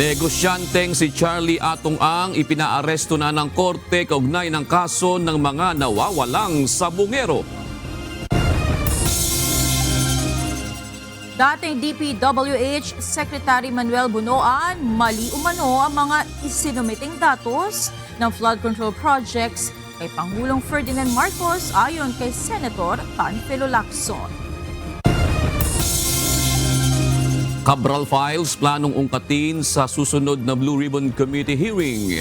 Negosyanteng si Charlie Atong Ang ipinaaresto na ng korte kaugnay ng kaso ng mga nawawalang sabungero. Dating DPWH Secretary Manuel Bunoan, mali umano ang mga isinumiting datos ng flood control projects kay Pangulong Ferdinand Marcos ayon kay Senator Panfilo Lacson. Cabral Files planong ungkatin sa susunod na Blue Ribbon Committee hearing.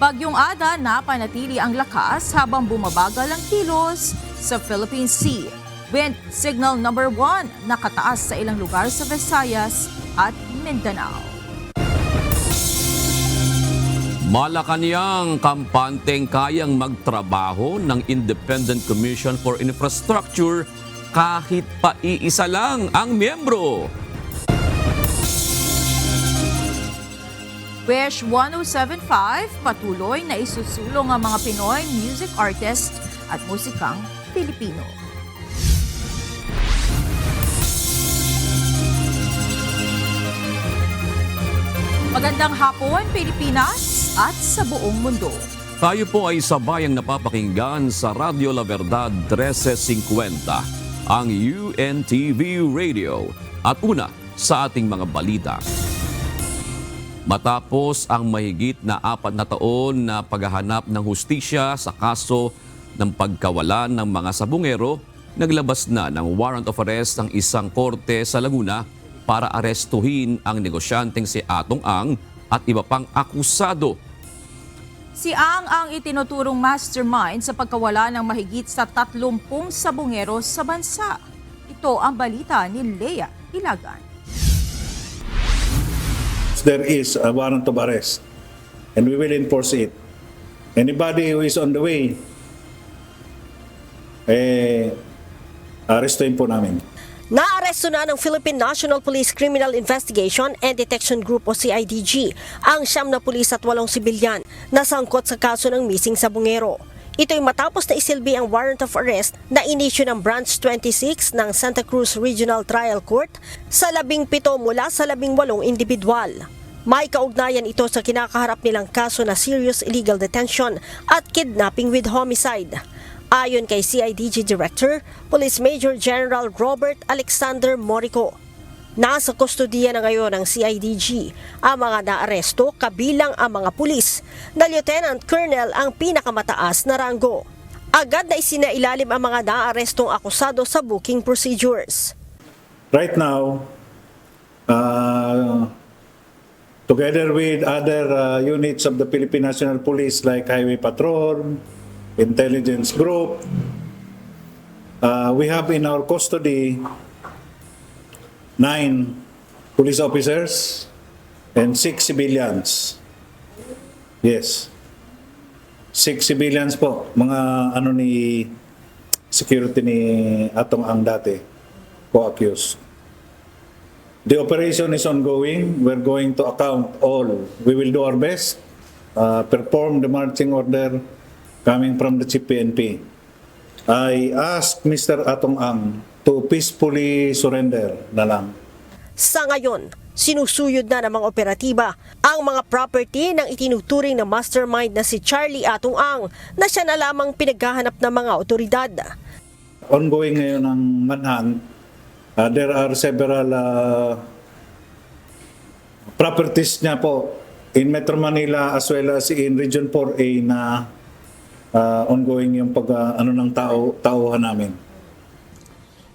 Bagyong Ada napanatili ang lakas habang bumabagal ang kilos sa Philippine Sea. Wind signal number 1 nakataas sa ilang lugar sa Visayas at Mindanao. Malacanang kampanteng kayang magtrabaho ng Independent Commission for Infrastructure kahit pa iisa lang ang miyembro. Wish 1075 patuloy na isusulong ang mga Pinoy music artist at musikang Pilipino. Magandang hapon, Pilipinas at sa buong mundo. Tayo po ay sabayang napapakinggan sa Radio La Verdad 1350, ang UNTV Radio. At una sa ating mga balita. Matapos ang mahigit na 4 na taon na paghahanap ng hustisya sa kaso ng pagkawalan ng mga sabungero, naglabas na ng warrant of arrest ang isang korte sa Laguna para arestuhin ang negosyanteng si Atong Ang at iba pang akusado. Si ang itinuturong mastermind sa pagkawala ng mahigit sa 30 sabungero sa bansa. Ito ang balita ni Lea Ilagan. There is a warrant of arrest and we will enforce it. Anybody who is on the way, arrestuhin po namin. Naaresto na ng Philippine National Police Criminal Investigation and Detection Group o CIDG ang 9 na pulis at 8 sibilyan na sangkot sa kaso ng missing sabungero. Ito'y matapos na isilbi ang warrant of arrest na inisyu ng Branch 26 ng Santa Cruz Regional Trial Court sa 17 mula sa 18 individual. May kaugnayan ito sa kinakaharap nilang kaso na serious illegal detention at kidnapping with homicide. Ayon kay CIDG Director, Police Major General Robert Alexander Morico, nasa kustodiya na ngayon ng CIDG ang mga naaresto kabilang ang mga pulis na Lieutenant Colonel ang pinakamataas na ranggo. Agad na isinailalim ang mga naarestong akusado sa booking procedures. Right now, together with other units of the Philippine National Police like Highway Patrol, Intelligence Group, we have in our custody 9 police officers and 6 civilians. Yes. 6 civilians po, mga ni security ni Atong Ang dati, co-accused. The operation is ongoing. We're going to account all. We will do our best, perform the marching order coming from the Chief PNP. I asked Mr. Atong Ang to peacefully surrender na lang. Sa ngayon, sinusuyod na ng mga operatiba ang mga property ng itinuturing na mastermind na si Charlie Atong Ang na siya na lamang pinaghahanap ng mga otoridad. Ongoing ngayon ang manhunt. There are several properties niya po in Metro Manila as well as in Region 4A na ongoing yung tauhan namin.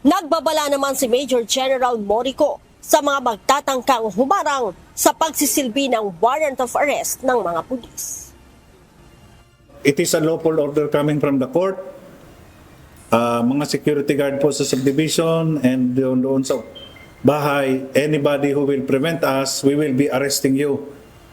Nagbabala naman si Major General Morico sa mga magtatangkang humarang sa pagsisilbi ng warrant of arrest ng mga pulis. It is a lawful order coming from the court. Mga security guard po sa subdivision and doon sa bahay, anybody who will prevent us, we will be arresting you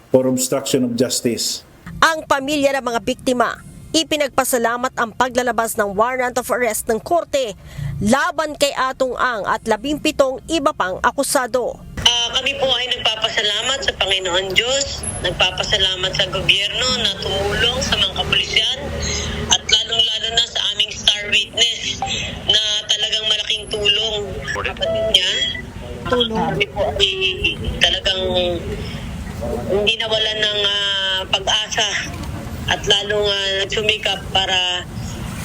for obstruction of justice. Ang pamilya ng mga biktima, ipinagpasalamat ang paglalabas ng warrant of arrest ng korte laban kay Atong Ang at 17 iba pang akusado. Kami po ay nagpapasalamat sa Panginoon Diyos, nagpapasalamat sa gobyerno na tumulong sa mga kapulisan at lalong-lalo na sa aming star witness na talagang malaking tulong. Kapatid niya, kami po ay talagang hindi nawalan ng pag-asa at lalong nagsumikap para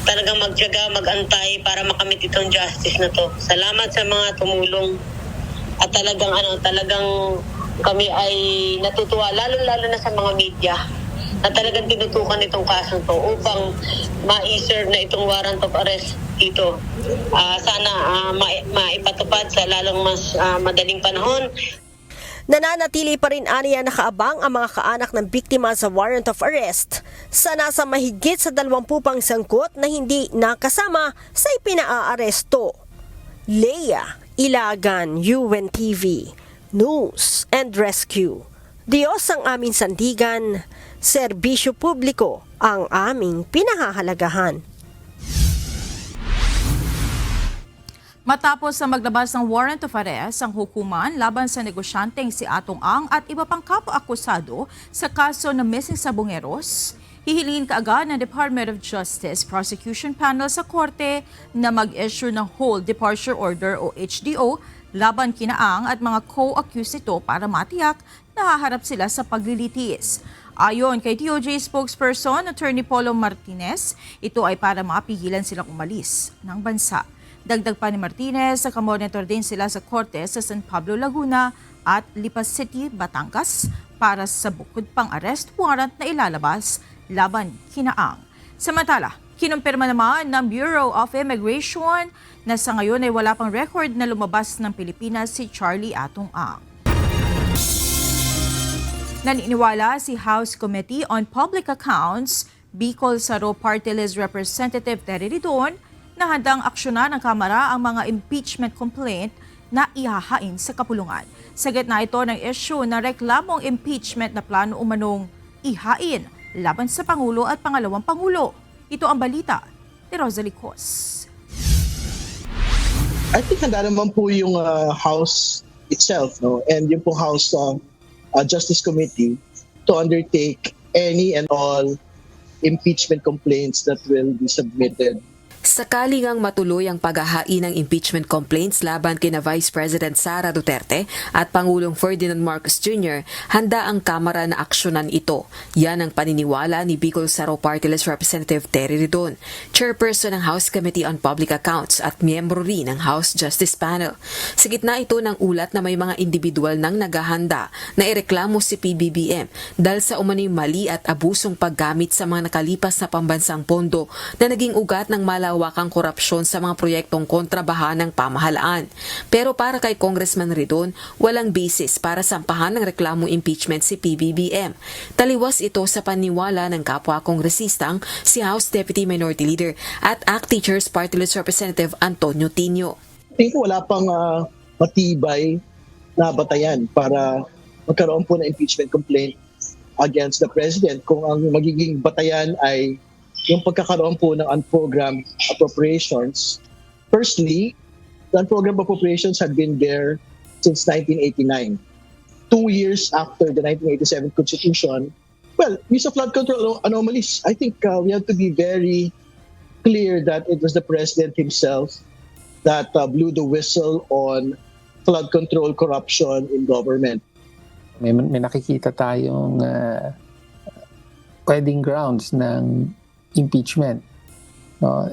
talagang magtiyaga, mag-antay para makamit itong justice na to. Salamat sa mga tumulong at talagang kami ay natutuwa, lalo-lalo na sa mga media na talagang tinutukan itong kasong to upang ma-serve na itong warrant of arrest dito. Sana maipatupad sa lalong mas madaling panahon. Nananatili pa rin aniya nakaabang ang mga kaanak ng biktima sa warrant of arrest sa nasa mahigit sa 20 pang sangkot na hindi nakasama sa ipinaaresto. Leia Ilagan, UNTV, News and Rescue. Diyos ang aming sandigan, serbisyo publiko ang aming pinahahalagahan. Matapos na maglabas ng warrant of arrest ang hukuman laban sa negosyanteng si Atong Ang at iba pang kapwa-akusado sa kaso ng missing sabongeros, hihilingin kaagad ng Department of Justice Prosecution Panel sa korte na mag-issue ng Hold Departure Order o HDO laban kina Ang at mga co-accused nito para matiyak na haharap sila sa paglilitis. Ayon kay DOJ spokesperson Attorney Polo Martinez, ito ay para mapigilan silang umalis ng bansa. Dagdag pa ni Martinez, nakamonitor din sila sa korte sa San Pablo, Laguna at Lipas City, Batangas para sa bukod pang arrest warrant na ilalabas laban kina Ang. Samantala, kinumpirma naman ng Bureau of Immigration na sa ngayon ay wala pang record na lumabas ng Pilipinas si Charlie Atong Ang. Naniniwala si House Committee on Public Accounts, Bicol Saro Party List Representative Terry Ridon, na handang aksyonan ng Kamara ang mga impeachment complaint na ihahain sa kapulungan. Sa gitna ito ng issue na reklamong impeachment na plano umanong ihain laban sa Pangulo at Pangalawang Pangulo. Ito ang balita ni Rosalie Cos. I think handa naman po yung House itself, no, and yung po House Justice Committee to undertake any and all impeachment complaints that will be submitted. Sakaling ang matuloy ang paghahain ng impeachment complaints laban kina Vice President Sara Duterte at Pangulong Ferdinand Marcos Jr., handa ang Kamara na aksyonan ito. Yan ang paniniwala ni Bicol Saro Party List Representative Terry Ridon, chairperson ng House Committee on Public Accounts at miyembro rin ng House Justice Panel. Sa gitna ito ng ulat na may mga individual nang naghahanda na ireklamo si PBBM dahil sa umano'y mali at abusong paggamit sa mga nakalipas na pambansang pondo na naging ugat ng malawakang korupsyon sa mga proyektong kontrabaha ng pamahalaan. Pero para kay Congressman Ridon, walang basis para sampahan ng reklamong impeachment si PBBM. Taliwas ito sa paniwala ng kapwa kongresistang si House Deputy Minority Leader at ACT Teachers Party List Representative Antonio Tinio. I think wala pang matibay na batayan para magkaroon po ng impeachment complaint against the President. Kung ang magiging batayan ay yung pagkakaroon po ng unprogrammed appropriations. Firstly, the unprogrammed appropriations had been there since 1989. 2 years after the 1987 Constitution, well, use of flood control anomalies. I think we have to be very clear that it was the President himself that blew the whistle on flood control corruption in government. May nakikita tayong pwedeng grounds ng impeachment. No?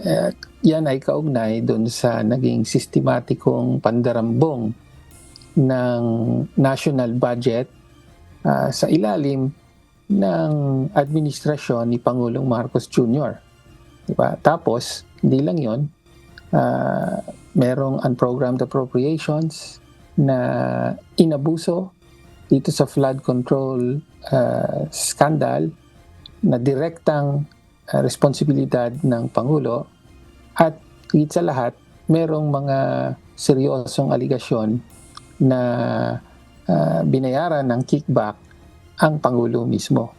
Yan ay kaugnay doon sa naging sistematikong pandarambong ng national budget sa ilalim ng administrasyon ni Pangulong Marcos Jr. Diba? Tapos, hindi lang yon, merong unprogrammed appropriations na inabuso dito sa flood control scandal na direktang responsibilidad ng Pangulo, at higit sa lahat, merong mga seryosong aligasyon na binayaran ng kickback ang Pangulo mismo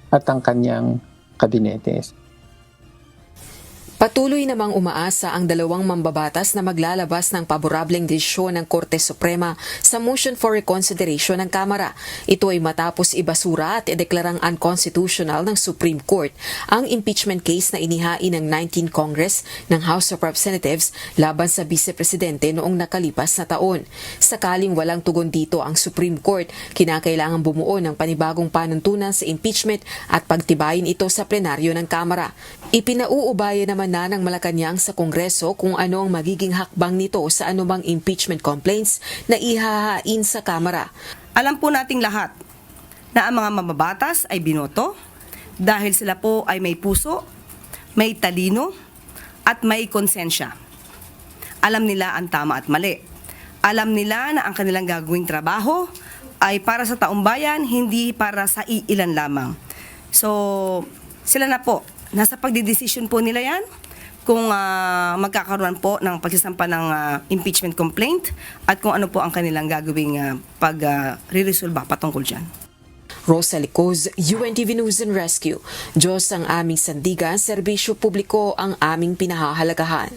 at ang kanyang kabinete. Patuloy namang umaasa ang dalawang mambabatas na maglalabas ng paborableng desisyon ng Korte Suprema sa motion for reconsideration ng Kamara. Ito ay matapos ibasura at ideklarang unconstitutional ng Supreme Court ang impeachment case na inihain ng 19 Congress ng House of Representatives laban sa Vice Presidente noong nakalipas na taon. Sakaling walang tugon dito ang Supreme Court, kinakailangan bumuo ng panibagong panuntunan sa impeachment at pagtibayin ito sa plenaryo ng Kamara. Ipinauubaya naman na ng Malacanang sa Kongreso kung ano ang magiging hakbang nito sa anumang impeachment complaints na ihahain sa Kamara. Alam po nating lahat na ang mga mababatas ay binoto dahil sila po ay may puso, may talino, at may konsensya. Alam nila ang tama at mali. Alam nila na ang kanilang gagawing trabaho ay para sa taong bayan, hindi para sa iilan lamang. So, sila na po. Nasa pagdidesisyon po nila yan kung magkakaroon po ng pagsasampa ng impeachment complaint at kung ano po ang kanilang gagawing pag-re-resolve patungkol dyan. Rosa Licoz, UNTV News and Rescue. Diyos ang aming sandigan, serbisyo publiko ang aming pinahahalagahan.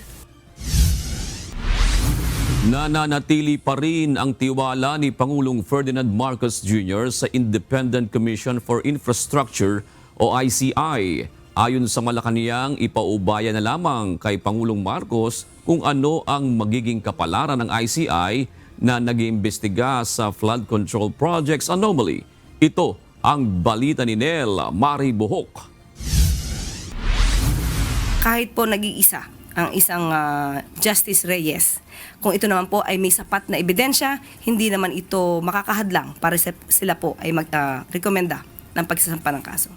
Nananatili pa rin ang tiwala ni Pangulong Ferdinand Marcos Jr. sa Independent Commission for Infrastructure o ICI. Ayon sa Malacanang, ipaubaya na lamang kay Pangulong Marcos kung ano ang magiging kapalaran ng ICI na nag-iimbestiga sa flood control projects anomaly. Ito ang balita ni Nel Mari Buhok. Kahit po nag-iisa ang isang Justice Reyes, kung ito naman po ay may sapat na ebidensya, hindi naman ito makakahadlang para sila po ay mag-rekomenda ng pagsasampa ng kaso.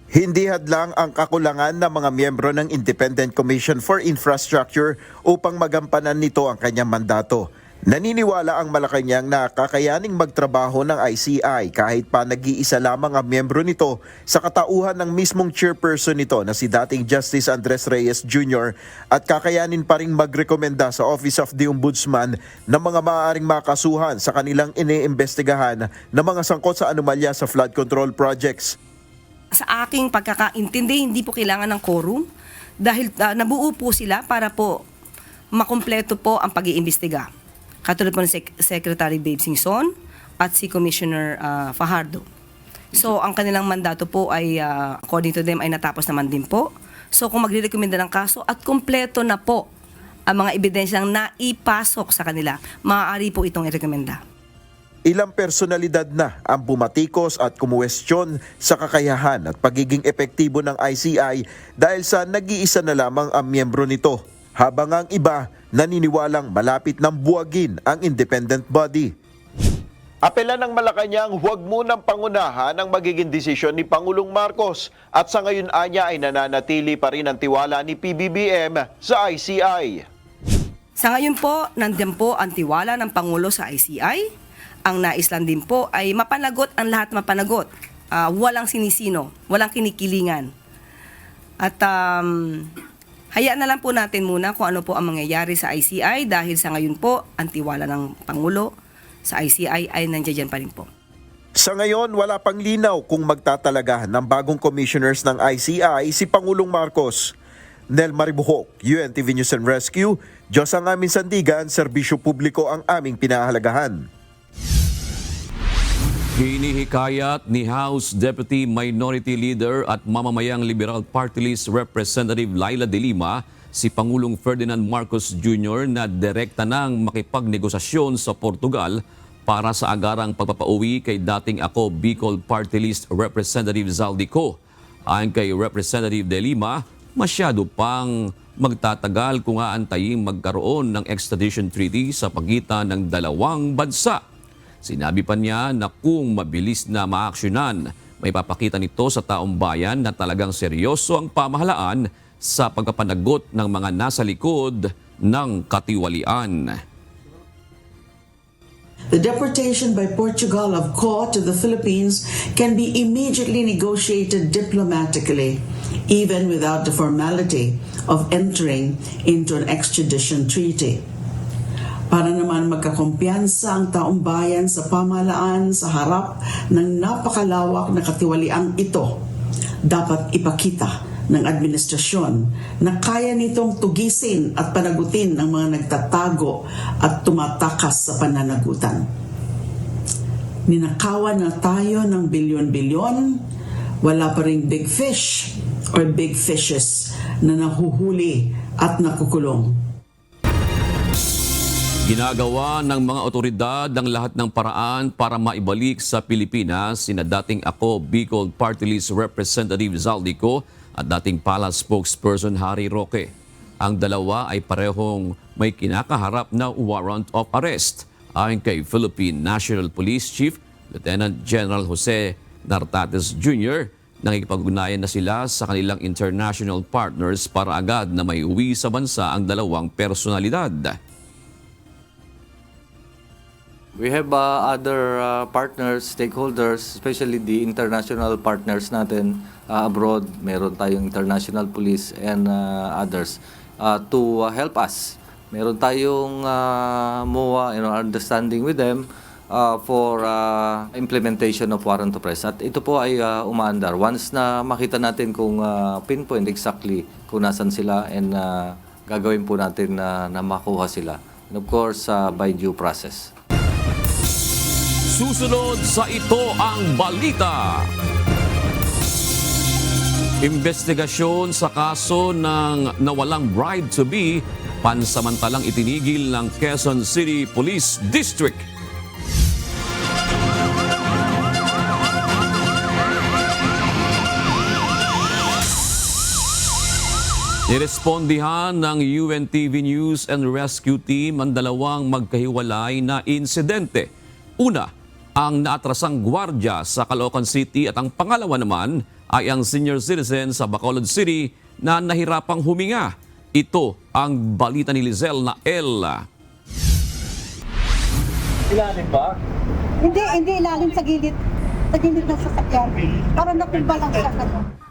Hindi hadlang ang kakulangan ng mga miyembro ng Independent Commission for Infrastructure upang magampanan nito ang kanyang mandato. Naniniwala ang Malacanang na kakayaning magtrabaho ng ICI kahit pa nag-iisa lamang ang miyembro nito sa katauhan ng mismong chairperson nito na si dating Justice Andres Reyes Jr. at kakayanin pa ring magrekomenda sa Office of the Ombudsman ng mga maaaring makasuhan sa kanilang iniimbestigahan na mga sangkot sa anomalya sa flood control projects. Sa aking pagkakaintindi, hindi po kailangan ng quorum dahil nabuo po sila para po makumpleto po ang pag-iimbestiga. Katulad po ni Secretary Babe Singson at si Commissioner Fajardo. So, ang kanilang mandato po ay, according to them, ay natapos naman din po. So, kung magre-recommenda ng kaso at kumpleto na po ang mga ebidensyang naipasok sa kanila, maaari po itong i-recommenda. Ilang personalidad na ang bumatikos at kumuwestiyon sa kakayahan at pagiging epektibo ng ICI dahil sa nag-iisa na lamang ang miyembro nito, habang ang iba naniniwalang malapit ng buwagin ang independent body. Apela ng Malacanang, huwag munang pangunahan ang magiging desisyon ni Pangulong Marcos at sa ngayon anya ay nananatili pa rin ang tiwala ni PBBM sa ICI. Sa ngayon po, nandiyan po ang tiwala ng Pangulo sa ICI. Ang nais lang din po ay mapanagot ang lahat mapanagot. Walang sinisino, walang kinikilingan. At hayaan na lang po natin muna kung ano po ang mangyayari sa ICI dahil sa ngayon po, ang tiwala ng Pangulo sa ICI ay nandiyan pa rin po. Sa ngayon, wala pang linaw kung magtatalaga ng bagong commissioners ng ICI si Pangulong Marcos. Nel Maribuhok, UNTV News and Rescue. Diyos ang aming sandigan, serbisyo publiko ang aming pinahalagahan. Hinihikayat ni House Deputy Minority Leader at mamamayang Liberal Party List Representative Laila De Lima si Pangulong Ferdinand Marcos Jr. na direkta nang makipagnegosasyon sa Portugal para sa agarang pagpapauwi kay dating ako Bicol Party List Representative Zaldico. Ayon kay Representative De Lima, masyado pang magtatagal kung aantayin magkaroon ng extradition treaty sa pagitan ng dalawang bansa. Sinabi pa niya na kung mabilis na maaksyonan, may papakita nito sa taong bayan na talagang seryoso ang pamahalaan sa pagpapanagot ng mga nasa likod ng katiwalian. The deportation by Portugal of Ko to the Philippines can be immediately negotiated diplomatically, even without the formality of entering into an extradition treaty. Para naman magkakumpiyansa ang taong bayan sa pamahalaan sa harap ng napakalawak na katiwaliang ito, dapat ipakita ng administrasyon na kaya nitong tugisin at panagutin ang mga nagtatago at tumatakas sa pananagutan. Ninakawan na tayo ng bilyon-bilyon, wala pa ring big fish or big fishes na nahuhuli at nakukulong. Ginagawa ng mga otoridad ang lahat ng paraan para maibalik sa Pilipinas sina dating Ako Bicol Party List Representative Zaldico at dating Palace spokesperson Harry Roque. Ang dalawa ay parehong may kinakaharap na warrant of arrest. Ayon kay Philippine National Police Chief Lieutenant General Jose Nartates Jr., nakikipag-ugnayan na sila sa kanilang international partners para agad na may uwi sa bansa ang dalawang personalidad. We have other partners, stakeholders, especially the international partners natin abroad. Meron tayong international police and others to help us. Meron tayong MOA, understanding with them for implementation of warrant of arrest. At ito po ay umaandar. Once na makita natin kung pinpoint exactly kung nasan sila and gagawin po natin na makuha sila. And of course, by due process. Susunod sa Ito ang Balita. Investigasyon sa kaso ng nawalang bride-to-be pansamantalang itinigil ng Quezon City Police District. Nirespondihan ng UNTV News and Rescue Team ang dalawang magkahiwalay na insidente. Una, ang naatrasang gwardya sa Caloocan City at ang pangalawa naman ay ang senior citizen sa Bacolod City na nahirapang huminga. Ito ang balita ni Lizelle Nael. Ilalim ba? Hindi ilalim sa gilid. Sa gilid ng sasakyan. Para natumba lang siya.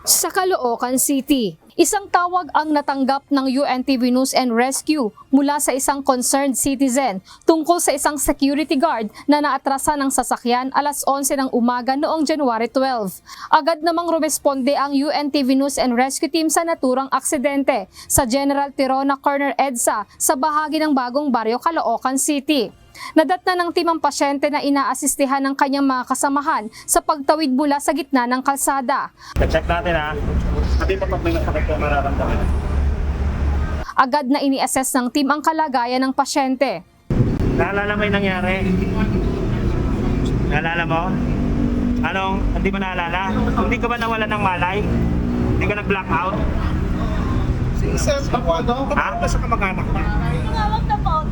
Sa Caloocan City, isang tawag ang natanggap ng UNTV News and Rescue mula sa isang concerned citizen tungkol sa isang security guard na naatrasa ng sasakyan alas 11 ng umaga noong January 12. Agad namang rumesponde ang UNTV News and Rescue Team sa naturang aksidente sa General Tirona Corner EDSA sa bahagi ng Bagong Baryo, Caloocan City. Nadatna ng team ang pasyente na inaasistihan ng kanyang mga kasamahan sa pagtawid mula sa gitna ng kalsada. Check natin ha. Sabi pa pag may masakit po mararamdaman. Agad na ini-assess ng team ang kalagayan ng pasyente. Naalala mo yung nangyari? Naalala mo? Anong? Hindi mo naalala? Hindi ka ba nawalan ng malay? Hindi ka nag-blackout? Ha? Basta ka mag-anak na.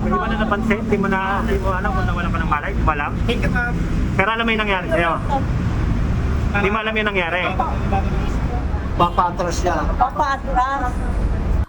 Hindi mo na napansin? Hindi mo alam kung nawalan ka ng malay? Hindi mo alam? Pero alam mo yung nangyari sa'yo? Hindi mo alam yung nangyari? Papaatras siya. Papaatras.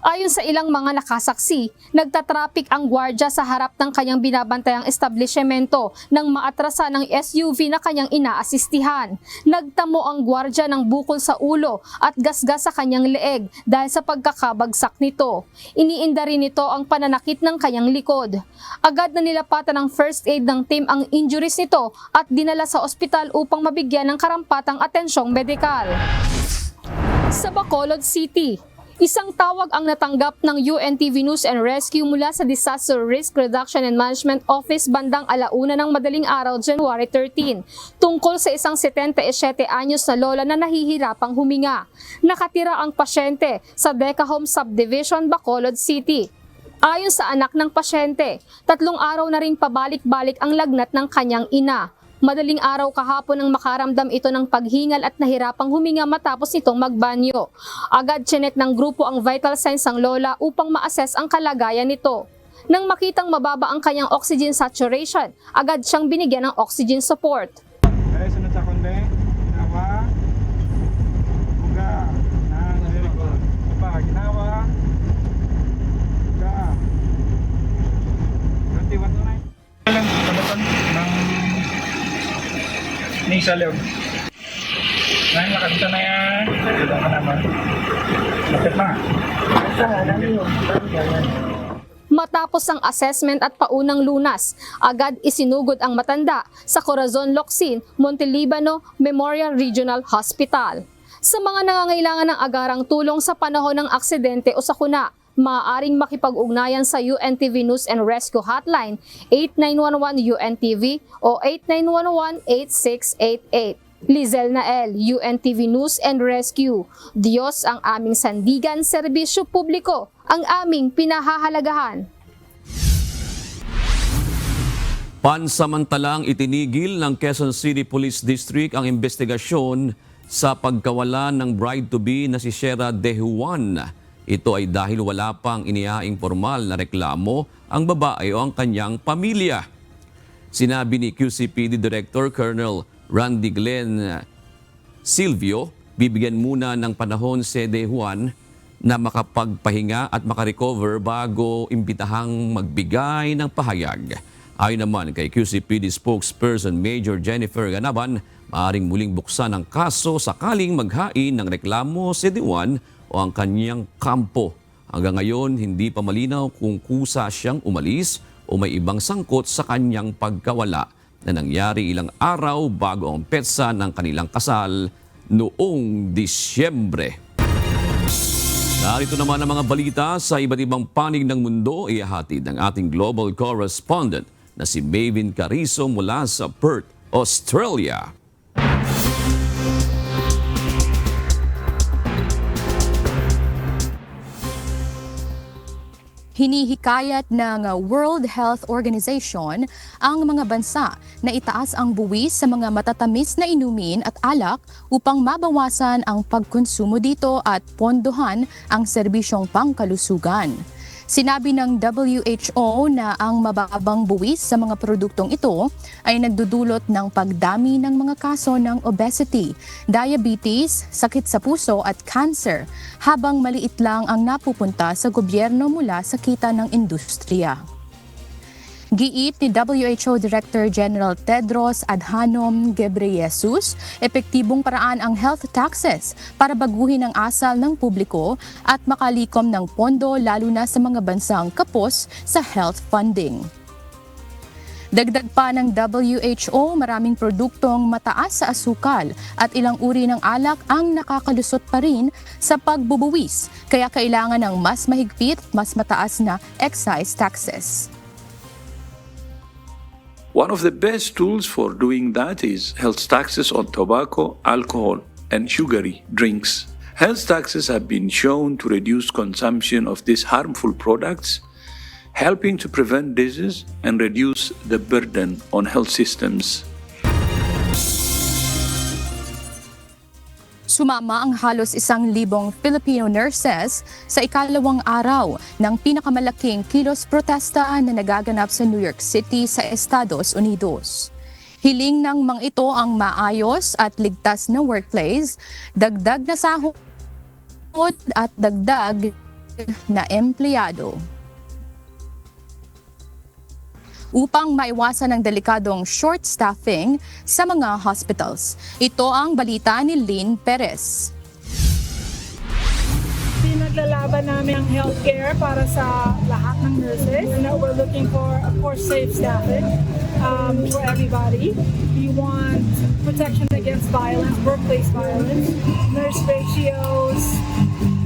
Ayon sa ilang mga nakasaksi, nagtatraffic ang gwardya sa harap ng kanyang binabantayang establishmento nang maatrasa ng SUV na kanyang inaasistihan. Nagtamo ang gwardya ng bukol sa ulo at gasgas sa kanyang leeg dahil sa pagkakabagsak nito. Iniinda rin nito ang pananakit ng kanyang likod. Agad na nilapatan ng first aid ng team ang injuries nito at dinala sa ospital upang mabigyan ng karampatang atensyong medikal. Sa Bacolod City, isang tawag ang natanggap ng UNTV News and Rescue mula sa Disaster Risk Reduction and Management Office bandang 1:00 ng madaling araw, January 13, tungkol sa isang 77 anyos na lola na nahihirapang huminga. Nakatira ang pasyente sa Deca Home Subdivision, Bacolod City. Ayon sa anak ng pasyente, 3 araw na rin pabalik-balik ang lagnat ng kanyang ina. Madaling araw kahapon nang makaramdam ito ng paghingal at nahirapang huminga matapos nitong magbanyo. Agad chinek ng grupo ang vital signs ng lola upang ma-assess ang kalagayan nito. Nang makitang mababa ang kanyang oxygen saturation, agad siyang binigyan ng oxygen support. Sunod sa konde. Ginawa. Buga. Ginawa. Buga. Ganti-wat na yun. Ni sa loob. Ngayon, nakakita na yan. Dito ka naman. Lapit na. Matapos ang assessment at paunang lunas, agad isinugod ang matanda sa Corazon Locsin, Montelibano Memorial Regional Hospital. Sa mga nangangailangan ng agarang tulong sa panahon ng aksidente o sakuna, maaaring makipag-ugnayan sa UNTV News and Rescue Hotline 8911 UNTV o 8911-8688. Lizel Nael, UNTV News and Rescue. Diyos ang aming sandigan, serbisyo publiko ang aming pinahahalagahan. Pansamantalang itinigil ng Quezon City Police District ang investigasyon sa pagkawala ng bride-to-be na si Shera De Juan. Ito ay dahil wala pang inihaing formal na reklamo ang babae o ang kanyang pamilya. Sinabi ni QCPD Director Colonel Randy Glenn Silvio, bibigyan muna ng panahon si De Juan na makapagpahinga at makarecover bago imbitahang magbigay ng pahayag. Ayon naman kay QCPD spokesperson Major Jennifer Ganaban, maaaring muling buksan ang kaso sakaling maghain ng reklamo si De Juan o ang kanyang kampo. Hanggang ngayon, hindi pa malinaw kung kusa siyang umalis o may ibang sangkot sa kanyang pagkawala na nangyari ilang araw bago ang petsa ng kanilang kasal noong Disyembre. Narito naman ang mga balita sa iba't ibang panig ng mundo, ihahatid ng ating global correspondent na si Maven Carizo mula sa Perth, Australia. Hinihikayat ng World Health Organization ang mga bansa na itaas ang buwis sa mga matatamis na inumin at alak upang mabawasan ang pagkonsumo dito at pondohan ang serbisyong pangkalusugan. Sinabi ng WHO na ang mababang buwis sa mga produktong ito ay nagdudulot ng pagdami ng mga kaso ng obesity, diabetes, sakit sa puso at cancer, habang maliit lang ang napupunta sa gobyerno mula sa kita ng industriya. Giit ni WHO Director General Tedros Adhanom Ghebreyesus, epektibong paraan ang health taxes para baguhin ang asal ng publiko at makalikom ng pondo lalo na sa mga bansang kapos sa health funding. Dagdag pa ng WHO, maraming produktong mataas sa asukal at ilang uri ng alak ang nakakalusot pa rin sa pagbubuwis, kaya kailangan ng mas mahigpit, mas mataas na excise taxes. One of the best tools for doing that is health taxes on tobacco, alcohol, and sugary drinks. Health taxes have been shown to reduce consumption of these harmful products, helping to prevent disease and reduce the burden on health systems. Sumama ang halos 1,000 Filipino nurses sa ikalawang araw ng pinakamalaking kilos protesta na nagaganap sa New York City sa Estados Unidos. Hiling ng mga ito ang maayos at ligtas na workplace, dagdag na sahod at dagdag na empleyado. Upang maiwasan ang delikadong short staffing sa mga hospitals. Ito ang balita ni Lynn Perez. Pinaglalaban namin ang healthcare para sa lahat ng nurses. And we're looking for, of course, safe staffing for everybody. We want protection against violence, workplace violence, nurse ratios.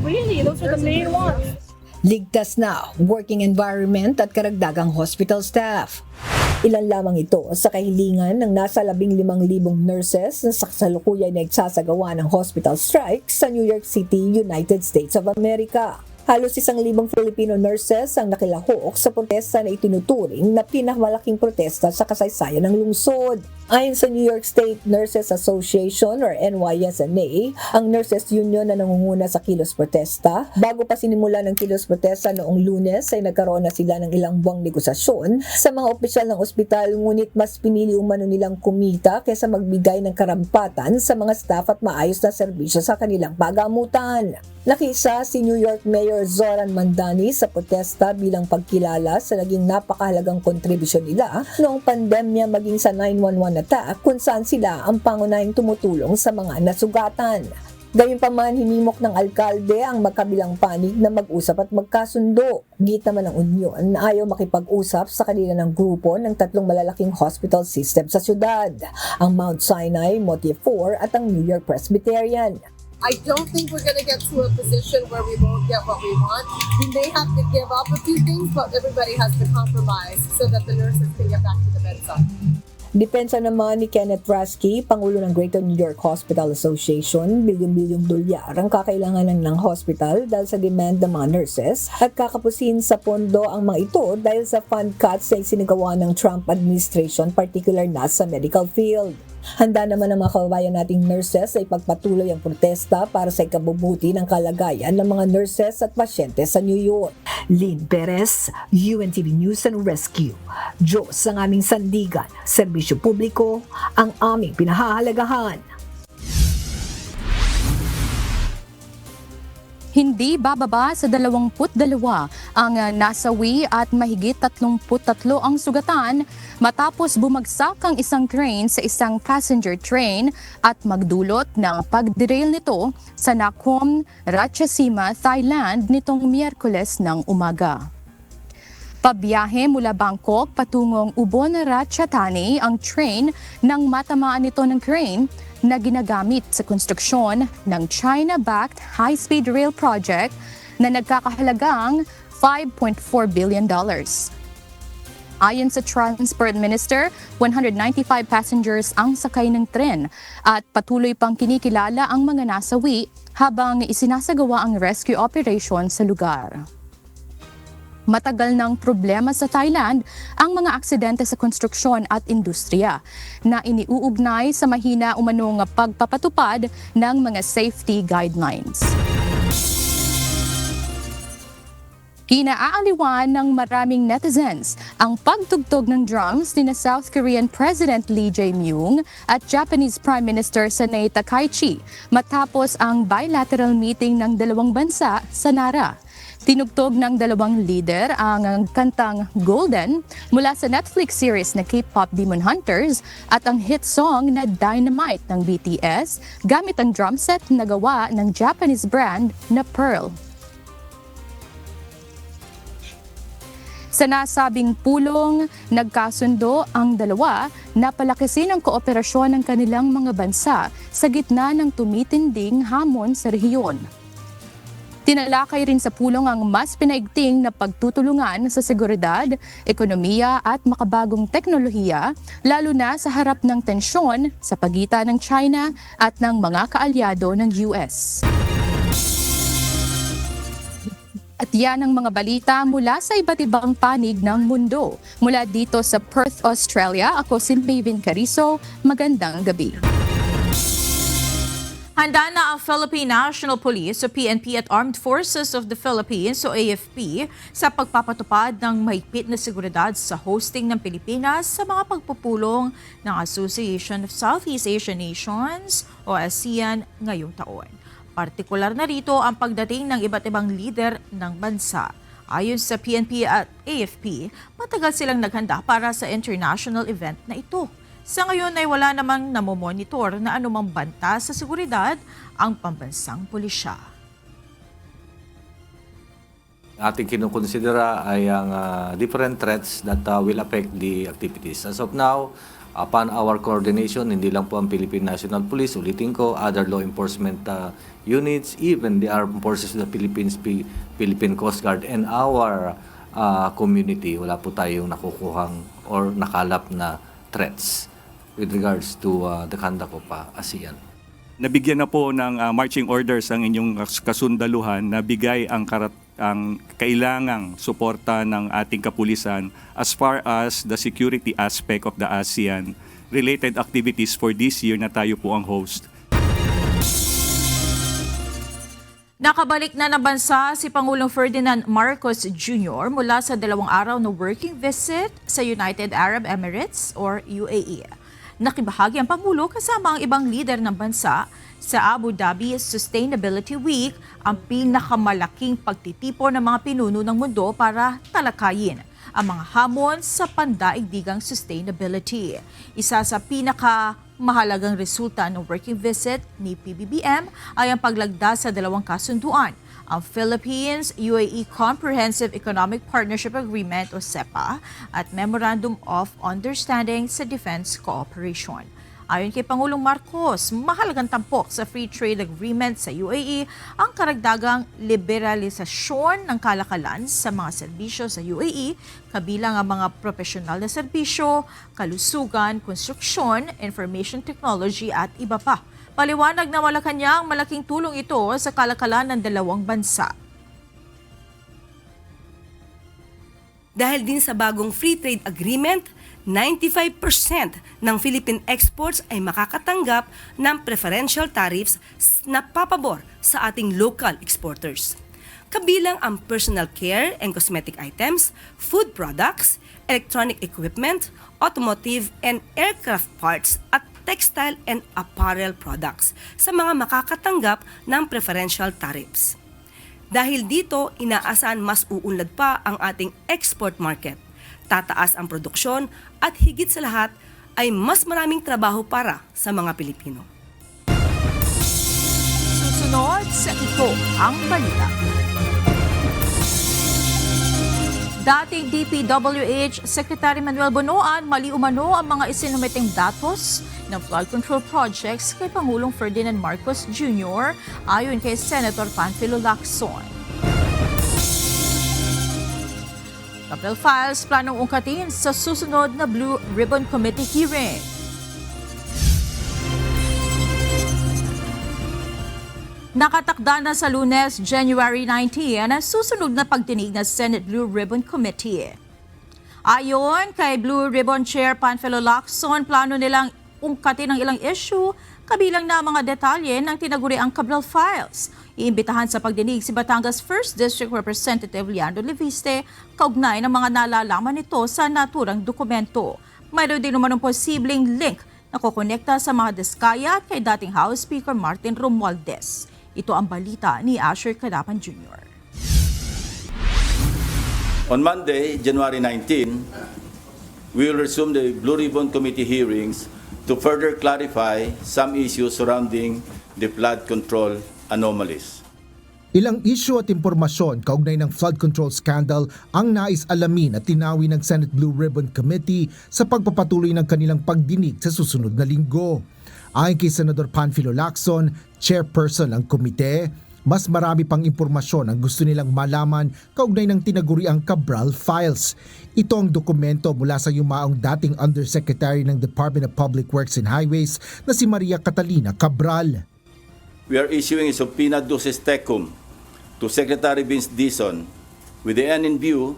Really, those are the main ones. Ligtas na working environment at karagdagang hospital staff. Ilan lamang ito sa kahilingan ng nasa 15,000 nurses na sa kasalukuyan na nagsasagawa ng hospital strike sa New York City, United States of America. Halos 1,000 Filipino nurses ang nakilahok sa protesta na itinuturing na pinakamalaking protesta sa kasaysayan ng lungsod. Ayon sa New York State Nurses Association or NYSNA, ang nurses union na nangunguna sa kilos protesta, bago pa sinimula ng kilos protesta noong Lunes ay nagkaroon na sila ng ilang buwang negosasyon sa mga opisyal ng ospital, ngunit mas pinili umano nilang kumita kaysa magbigay ng karampatan sa mga staff at maayos na serbisyo sa kanilang pagamutan. Nakisa si New York Mayor Zoran Mandani sa protesta bilang pagkilala sa naging napakahalagang kontribusyon nila noong pandemya maging sa 911 attack kung saan sila ang pangunahing tumutulong sa mga nasugatan. Gayunpaman, hinimok ng alkalde ang magkabilang panig na mag-usap at magkasundo. Git naman ng Union na ayaw makipag-usap sa kanila ng grupo ng 3 malalaking hospital system sa syudad, ang Mount Sinai, Montefiore at ang New York Presbyterian. I don't think we're going to get to a position where we won't get what we want. We may have to give up a few things, but everybody has to compromise so that the nurses can get back to the bedside. Depensa naman ni Kenneth Rasky, Pangulo ng Greater New York Hospital Association, bilyon-bilyong dolyar ang kakailanganan ng hospital dahil sa demand ng mga nurses at kakapusin sa pondo ang mga ito dahil sa fund cuts na isinagawa ng Trump administration, particular na sa medical field. Handa naman ang mga kababayan nating nurses ay pagpatuloy ang protesta para sa ikabubuti ng kalagayan ng mga nurses at pasyente sa New York. Lynn Perez, UNTV News and Rescue. Diyos ang aming sandigan, serbisyo publiko ang aming pinahahalagahan. Hindi bababa sa 22 ang nasawi at mahigit 33 ang sugatan matapos bumagsak ang isang train sa isang passenger train at magdulot ng pagderail nito sa Nakhon Ratchasima, Thailand nitong Miyerkules ng umaga. Pabiyahe mula Bangkok patungong Ubon Ratchathani ang train nang matamaan nito ng crane na ginagamit sa konstruksyon ng China-backed high-speed rail project na nagkakahalagang $5.4 billion. Ayon sa Transport Minister, 195 passengers ang sakay ng tren at patuloy pang kinikilala ang mga nasawi habang isinasagawa ang rescue operation sa lugar. Matagal ng problema sa Thailand ang mga aksidente sa konstruksyon at industriya na iniuugnay sa mahina umanong pagpapatupad ng mga safety guidelines. Kinaaaliwan ng maraming netizens ang pagtugtog ng drums ni South Korean President Lee Jae-myung at Japanese Prime Minister Sanae Takaichi matapos ang bilateral meeting ng dalawang bansa sa Nara. Tinugtog ng dalawang leader ang kantang Golden mula sa Netflix series na K-pop Demon Hunters at ang hit song na Dynamite ng BTS gamit ang drum set na gawa ng Japanese brand na Pearl. Sa nasabing pulong, nagkasundo ang dalawa na palakasin ang kooperasyon ng kanilang mga bansa sa gitna ng tumitinding hamon sa rehiyon. Tinalakay rin sa pulong ang mas pinaigting na pagtutulungan sa seguridad, ekonomiya at makabagong teknolohiya, lalo na sa harap ng tensyon sa pagitan ng China at ng mga kaalyado ng US. At yan ang mga balita mula sa iba't ibang panig ng mundo. Mula dito sa Perth, Australia, ako si Maven Carizo. Magandang gabi. Handa na ang Philippine National Police o PNP at Armed Forces of the Philippines o AFP sa pagpapatupad ng mahigpit na seguridad sa hosting ng Pilipinas sa mga pagpupulong ng Association of Southeast Asian Nations o ASEAN ngayong taon. Partikular na rito ang pagdating ng iba't ibang leader ng bansa. Ayon sa PNP at AFP, matagal silang naghanda para sa international event na ito. Sa ngayon ay wala namang namomonitor na anumang banta sa seguridad ang pambansang pulisya. Ating kinukonsidera ay ang different threats that will affect the activities. As of now, upon our coordination, hindi lang po ang Philippine National Police, ulitin ko, other law enforcement units, even the Armed Forces of the Philippines, Philippine Coast Guard, and our community, wala po tayong nakukuhang or nakalap na threats with regards to the conduct of ASEAN. Nabigyan na po ng marching orders ang inyong kasundaluhan na bigay ang kailangang suporta ng ating kapulisan as far as the security aspect of the ASEAN related activities for this year na tayo po ang host. Nakabalik na ng bansa si Pangulong Ferdinand Marcos Jr. mula sa 2 araw na working visit sa United Arab Emirates or UAE. Nakibahagi ang Pangulo kasama ang ibang leader ng bansa sa Abu Dhabi Sustainability Week, ang pinakamalaking pagtitipon ng mga pinuno ng mundo para talakayin ang mga hamon sa pandaigdigang sustainability. Isa sa pinakamahalagang resulta ng working visit ni PBBM ay ang paglagda sa 2 kasunduan, ang Philippines-UAE Comprehensive Economic Partnership Agreement o CEPA at Memorandum of Understanding sa Defense Cooperation. Ayon kay Pangulong Marcos, mahalagang tampok sa free trade agreement sa UAE ang karagdagang liberalisasyon ng kalakalan sa mga serbisyo sa UAE, kabilang ang mga profesional na serbisyo, kalusugan, konstruksyon, information technology at iba pa. Paliwanag na Malacanang malaking tulong ito sa kalakalan ng dalawang bansa. Dahil din sa bagong free trade agreement, 95% ng Philippine exports ay makakatanggap ng preferential tariffs na papabor sa ating local exporters. Kabilang ang personal care and cosmetic items, food products, electronic equipment, automotive and aircraft parts at textile and apparel products sa mga makakatanggap ng preferential tariffs. Dahil dito, inaasahan mas uunlad pa ang ating export market. Tataas ang produksyon at higit sa lahat ay mas maraming trabaho para sa mga Pilipino. Susunod sa Ito ang Balita. Dating DPWH Secretary Manuel Bunoan, mali umano ang mga isinumiting datos ng flood control projects kay Pangulong Ferdinand Marcos Jr. ayon kay Senator Panfilo Lacson. Capital Files planong ungkatin sa susunod na Blue Ribbon Committee hearing. Nakatakda na sa Lunes, January 19, ang susunod na pagdinig ng Senate Blue Ribbon Committee. Ayon kay Blue Ribbon Chair Panfilo Lacson, plano nilang ungkatin ang ilang issue, kabilang na mga detalye ng tinaguriang Cabral Files. Iimbitahan sa pagdinig si Batangas 1st District Representative Leandro Leviste, kaugnay ng mga nalalaman nito sa naturang dokumento. Mayroon din naman ng posibleng link na kukonekta sa mga diskaya at kay dating House Speaker Martin Romualdez. Ito ang balita ni Asher Cadapan Jr. On Monday, January 19, we will resume the Blue Ribbon Committee hearings to further clarify some issues surrounding the flood control anomalies. Ilang isyu at impormasyon kaugnay ng flood control scandal ang nais alamin at tinawi ng Senate Blue Ribbon Committee sa pagpapatuloy ng kanilang pagdinig sa susunod na linggo. Ayon kay Senador Panfilo Lacson, chairperson ng komite, mas marami pang impormasyon ang gusto nilang malaman kaugnay ng tinaguriang Cabral Files. Ito ang dokumento mula sa yumaong dating Undersecretary ng Department of Public Works and Highways na si Maria Catalina Cabral. We are issuing a subpoena duces tecum to Secretary Vince Dizon with the end in view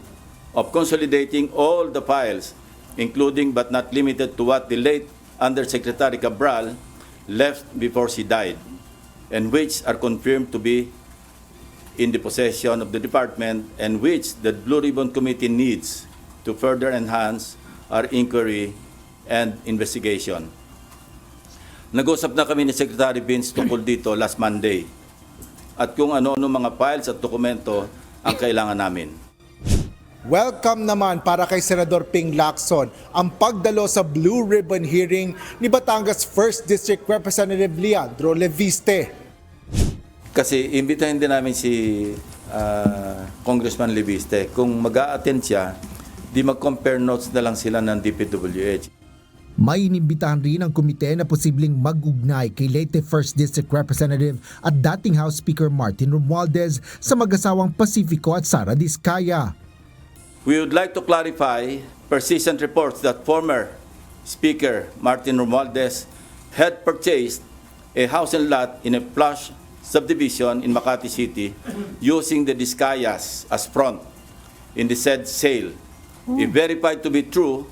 of consolidating all the files, including but not limited to what the late Undersecretary Cabral left before she died, and which are confirmed to be in the possession of the department and which the Blue Ribbon Committee needs to further enhance our inquiry and investigation. Nag-usap na kami ni Secretary Vince tungkol dito last Monday at kung ano-ano mga files at dokumento ang kailangan namin. Welcome naman para kay Senador Ping Lacson ang pagdalo sa Blue Ribbon hearing ni Batangas 1st District Representative Leandro Leviste. Kasi imbitahin din namin si Congressman Leviste. Kung mag-a-attend siya, di mag-compare notes na lang sila ng DPWH. May inimbitahan rin ang komite na posibleng mag-ugnay kay late 1st District Representative at dating House Speaker Martin Romualdez sa mag-asawang Pacifico at Sara Diskaya. We would like to clarify persistent reports that former Speaker Martin Romualdez had purchased a house and lot in a plush subdivision in Makati City using the Diskayas as front in the said sale. If verified to be true,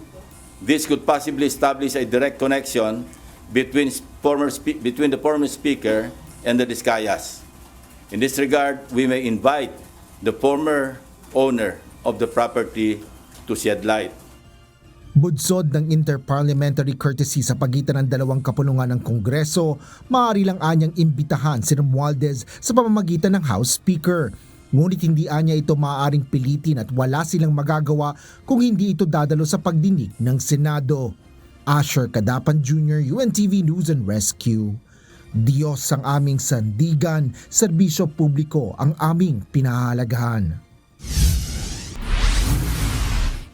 this could possibly establish a direct connection between the former Speaker and the Diskayas. In this regard, we may invite the former owner of the property to shed light. Budsod ng interparliamentary courtesy sa pagitan ng dalawang kapulungan ng Kongreso, maaari lang anyang imbitahan si Romualdez sa pamamagitan ng House Speaker. Ngunit hindi anya ito maaaring pilitin at wala silang magagawa kung hindi ito dadalo sa pagdinig ng Senado. Asher Cadapan Jr., UNTV News and Rescue. Diyos ang aming sandigan, serbisyo publiko ang aming pinahahalagahan.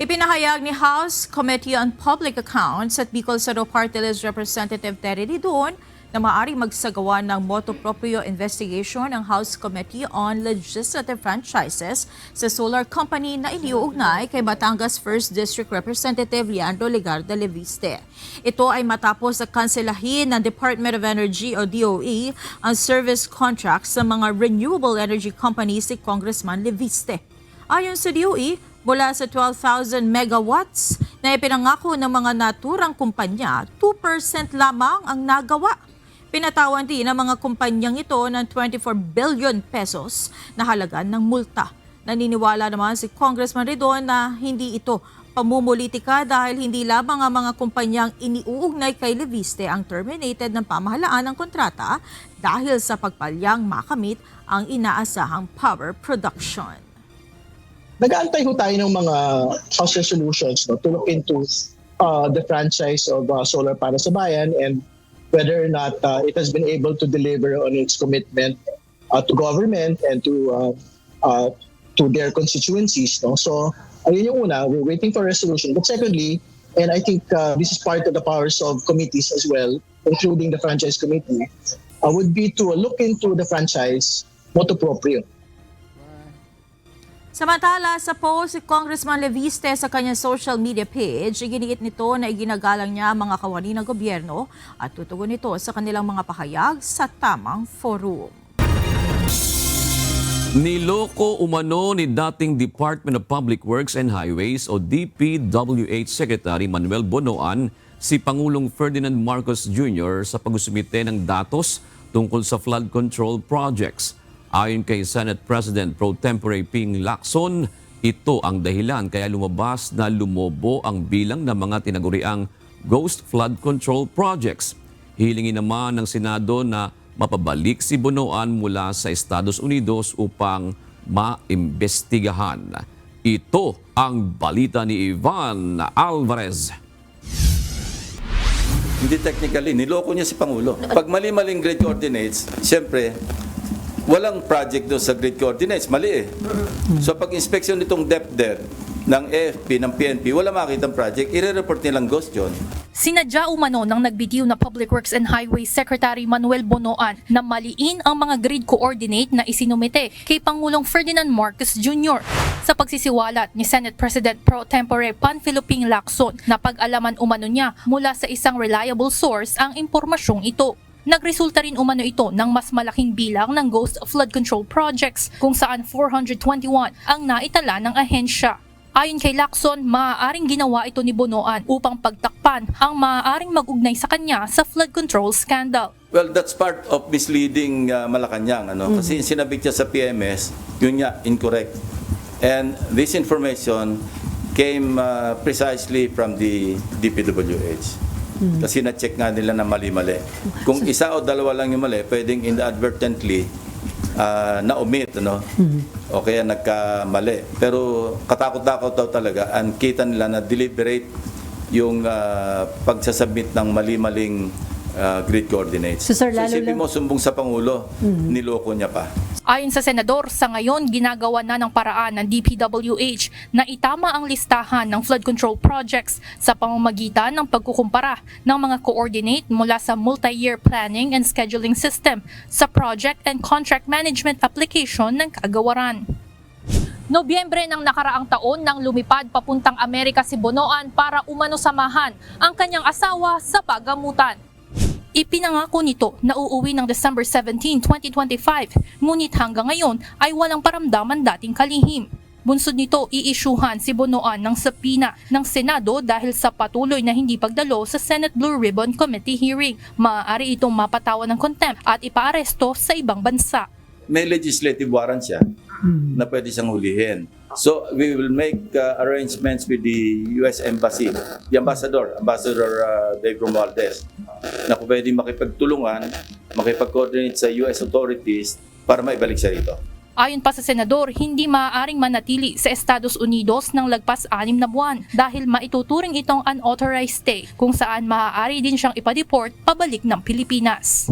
Ipinahayag ni House Committee on Public Accounts at Bicol Saro Party List Representative Terry Didon na maaaring magsagawa ng motu proprio investigation ang House Committee on Legislative Franchises sa solar company na iniuugnay kay Batangas 1st District Representative Leandro Legarda Leviste. Ito ay matapos na kanselahin ng Department of Energy o DOE ang service contracts sa mga renewable energy companies si Congressman Leviste. Ayon sa DOE, mula sa 12,000 megawatts na ipinangako ng mga naturang kumpanya, 2% lamang ang nagawa. Pinatawan din ng mga kumpanyang ito ng 24 billion pesos na halaga ng multa. Naniniwala naman si Congressman Ridon na hindi ito pamumulitika dahil hindi lamang ang mga kumpanyang iniuugnay kay Leviste ang terminated ng pamahalaan ng kontrata dahil sa pagpalyang makamit ang inaasahang power production. Nag-aantay ho tayo ng mga House resolutions to look into the franchise of Solar para sa Bayan and whether or not it has been able to deliver on its commitment to government and to their constituencies. No? So, ayun yung una, we're waiting for a resolution. But secondly, and I think this is part of the powers of committees as well, including the franchise committee, would be to look into the franchise motu proprio. Samantala, sa post si Congressman Leviste sa kanyang social media page, iginiit nito na iginagalang niya ang mga kawani ng gobyerno at tutugon ito sa kanilang mga pahayag sa tamang forum. Niloko umano ni dating Department of Public Works and Highways o DPWH Secretary Manuel Bonoan si Pangulong Ferdinand Marcos Jr. sa pag-usumite ng datos tungkol sa flood control projects. Ayon kay Senate President Pro Tempore Ping Lacson, ito ang dahilan kaya lumabas na lumobo ang bilang ng mga tinaguriang ghost flood control projects. Hilingin naman ng Senado na mapabalik si Bonoan mula sa Estados Unidos upang maimbestigahan. Ito ang balita ni Ivan Alvarez. Hindi technically, niloko niya si Pangulo. Pag mali-maling grid coordinates, siyempre, walang project doon sa grid coordinates. Mali eh. So pag inspection nitong DepDer ng AFP, ng PNP, wala makitang project, i-report nilang ghost yun. Sinadya umano ng nagbitiw na Public Works and Highways Secretary Manuel Bonoan na maliin ang mga grid coordinate na isinumite kay Pangulong Ferdinand Marcos Jr. Sa pagsisiwalat ni Senate President Pro Tempore Panfilo Ping Lacson na pag-alaman umano niya mula sa isang reliable source ang impormasyong ito. Nagresulta rin umano ito ng mas malaking bilang ng ghost flood control projects kung saan 421 ang naitala ng ahensya. Ayon kay Lacson, maaaring ginawa ito ni Bonoan upang pagtakpan ang maaaring mag-ugnay sa kanya sa flood control scandal. Well, that's part of misleading Malacanang. Kasi sinabit niya sa PMS, yun nga, incorrect. And this information came precisely from the DPWH. Kasi na-check nga nila na mali-mali. Kung isa o dalawa lang yung mali, pwedeng inadvertently na-omit, o kaya nagkamali. Pero katakot-takot daw talaga, and kita nila na deliberate yung pagsasubmit ng mali-maling grid coordinates. So, isipin mo, sumbong sa Pangulo, niloko niya pa. Ayon sa Senador, sa ngayon ginagawa na ng paraan ng DPWH na itama ang listahan ng flood control projects sa pamamagitan ng pagkukumpara ng mga coordinate mula sa multi-year planning and scheduling system sa project and contract management application ng kagawaran. Nobyembre ng nakaraang taon nang lumipad papuntang Amerika si Bonoan para umano samahan ang kanyang asawa sa paggamutan. Ipinangako nito na uuwi ng December 17, 2025, ngunit hanggang ngayon ay walang paramdaman dating kalihim. Bunsod nito, iisyuhan si Bonoan ng sapina ng Senado dahil sa patuloy na hindi pagdalo sa Senate Blue Ribbon Committee hearing. Maaari itong mapatawan ng contempt at ipaaresto sa ibang bansa. May legislative warrant siya na pwede siyang hulihin. So we will make arrangements with the U.S. Embassy, the Ambassador Dave Romualdez, na kung pwede makipagtulungan, makipag-coordinate sa U.S. authorities para maibalik siya rito. Ayon pa sa Senador, hindi maaaring manatili sa Estados Unidos ng lagpas 6 na buwan dahil maituturing itong unauthorized stay kung saan maaari din siyang ipa-deport pabalik ng Pilipinas.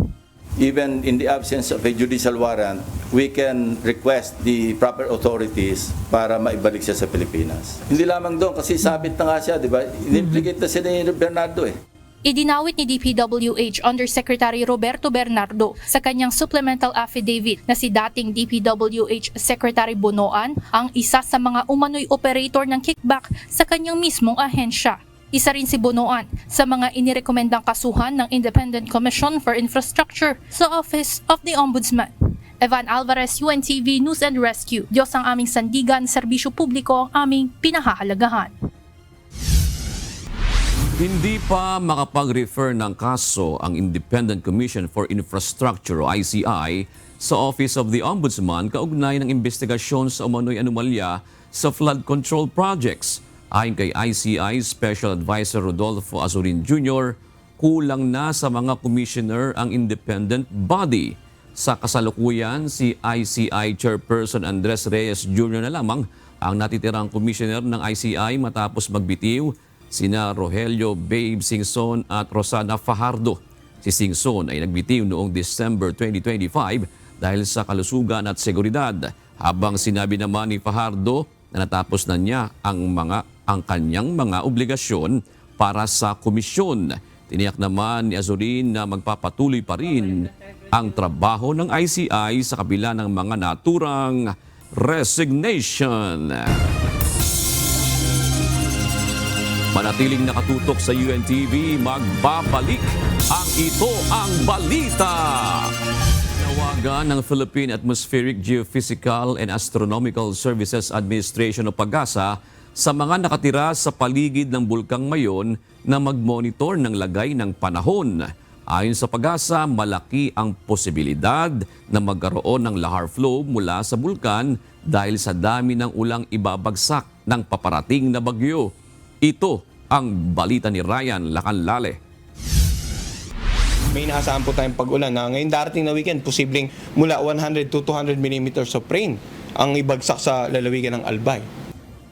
even in the absence of a judicial warrant, we can request the proper authorities para maibalik siya sa Pilipinas. Hindi lamang doon, kasi sabit na nga siya, di ba? In-implicate na siya ni Bernardo eh. Idinawit ni DPWH Undersecretary Roberto Bernardo sa kanyang supplemental affidavit na si dating DPWH Secretary Bunoan ang isa sa mga umano'y operator ng kickback sa kanyang mismong ahensya. Isa rin si Bunoan sa mga inirekomendang kasuhan ng Independent Commission for Infrastructure sa Office of the Ombudsman. Evan Alvarez, UNTV News and Rescue. Diyos ang aming sandigan, serbisyo publiko ang aming pinahahalagahan. Hindi pa makapag-refer ng kaso ang Independent Commission for Infrastructure o ICI sa Office of the Ombudsman kaugnay ng investigasyon sa umano'y anomalya sa flood control projects. Ayon kay ICI Special Advisor Rodolfo Azurin Jr., kulang na sa mga commissioner ang independent body. Sa kasalukuyan, si ICI Chairperson Andres Reyes Jr. na lamang ang natitirang commissioner ng ICI matapos magbitiw sina Rogelio Babe Singson at Rosana Fajardo. Si Singson ay nagbitiw noong December 2025 dahil sa kalusugan at seguridad, habang sinabi naman ni Fajardo na natapos na niya ang kanyang mga obligasyon para sa komisyon. Tiniyak naman ni Azurin na magpapatuloy pa rin ang trabaho ng ICI sa kabila ng mga naturang resignation. Manatiling nakatutok sa UNTV, magbabalik ang Ito ang Balita. Nawagan ng Philippine Atmospheric Geophysical and Astronomical Services Administration o PAGASA sa mga nakatira sa paligid ng Bulkang Mayon na mag-monitor ng lagay ng panahon. Ayon sa PAGASA, malaki ang posibilidad na magkaroon ng lahar flow mula sa bulkan dahil sa dami ng ulang ibabagsak ng paparating na bagyo. Ito ang balita ni Ryan Lacanlale. May inaasahan po tayong pag-ulan na ngayong darating na weekend, posibleng mula 100 to 200 millimeters of rain ang ibagsak sa lalawigan ng Albay.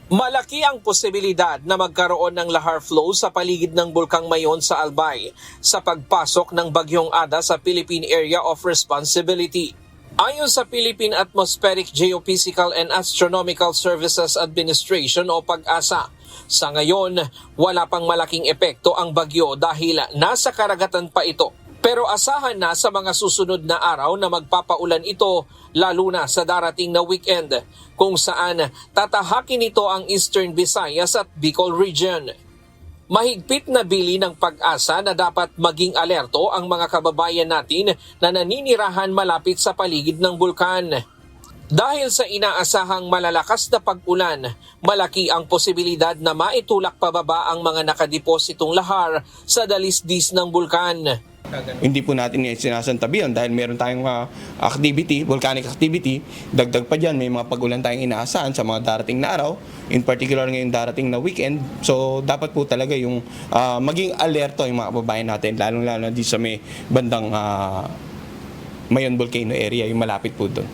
Malaki ang posibilidad na magkaroon ng lahar flow sa paligid ng Bulkang Mayon sa Albay sa pagpasok ng Bagyong Ada sa Philippine Area of Responsibility. Ayon sa Philippine Atmospheric Geophysical and Astronomical Services Administration o PAGASA, sa ngayon wala pang malaking epekto ang bagyo dahil nasa karagatan pa ito. Pero asahan na sa mga susunod na araw na magpapaulan ito, lalo na sa darating na weekend, kung saan tatahakin ito ang Eastern Visayas at Bicol Region. Mahigpit na bili ng PAGASA na dapat maging alerto ang mga kababayan natin na naninirahan malapit sa paligid ng bulkan. Dahil sa inaasahang malalakas na pag-ulan, malaki ang posibilidad na maitulak pababa ang mga nakadepositong lahar sa dalisdis ng bulkan. Hindi po natin sinasantabi yun dahil meron tayong activity, volcanic activity. Dagdag pa dyan, may mga pag-ulan tayong inaasahan sa mga darating na araw, in particular ngayong darating na weekend. So dapat po talaga yung maging alerto yung mga kababayan natin, lalong-lalo di sa may bandang Mayon Volcano area, yung malapit po doon.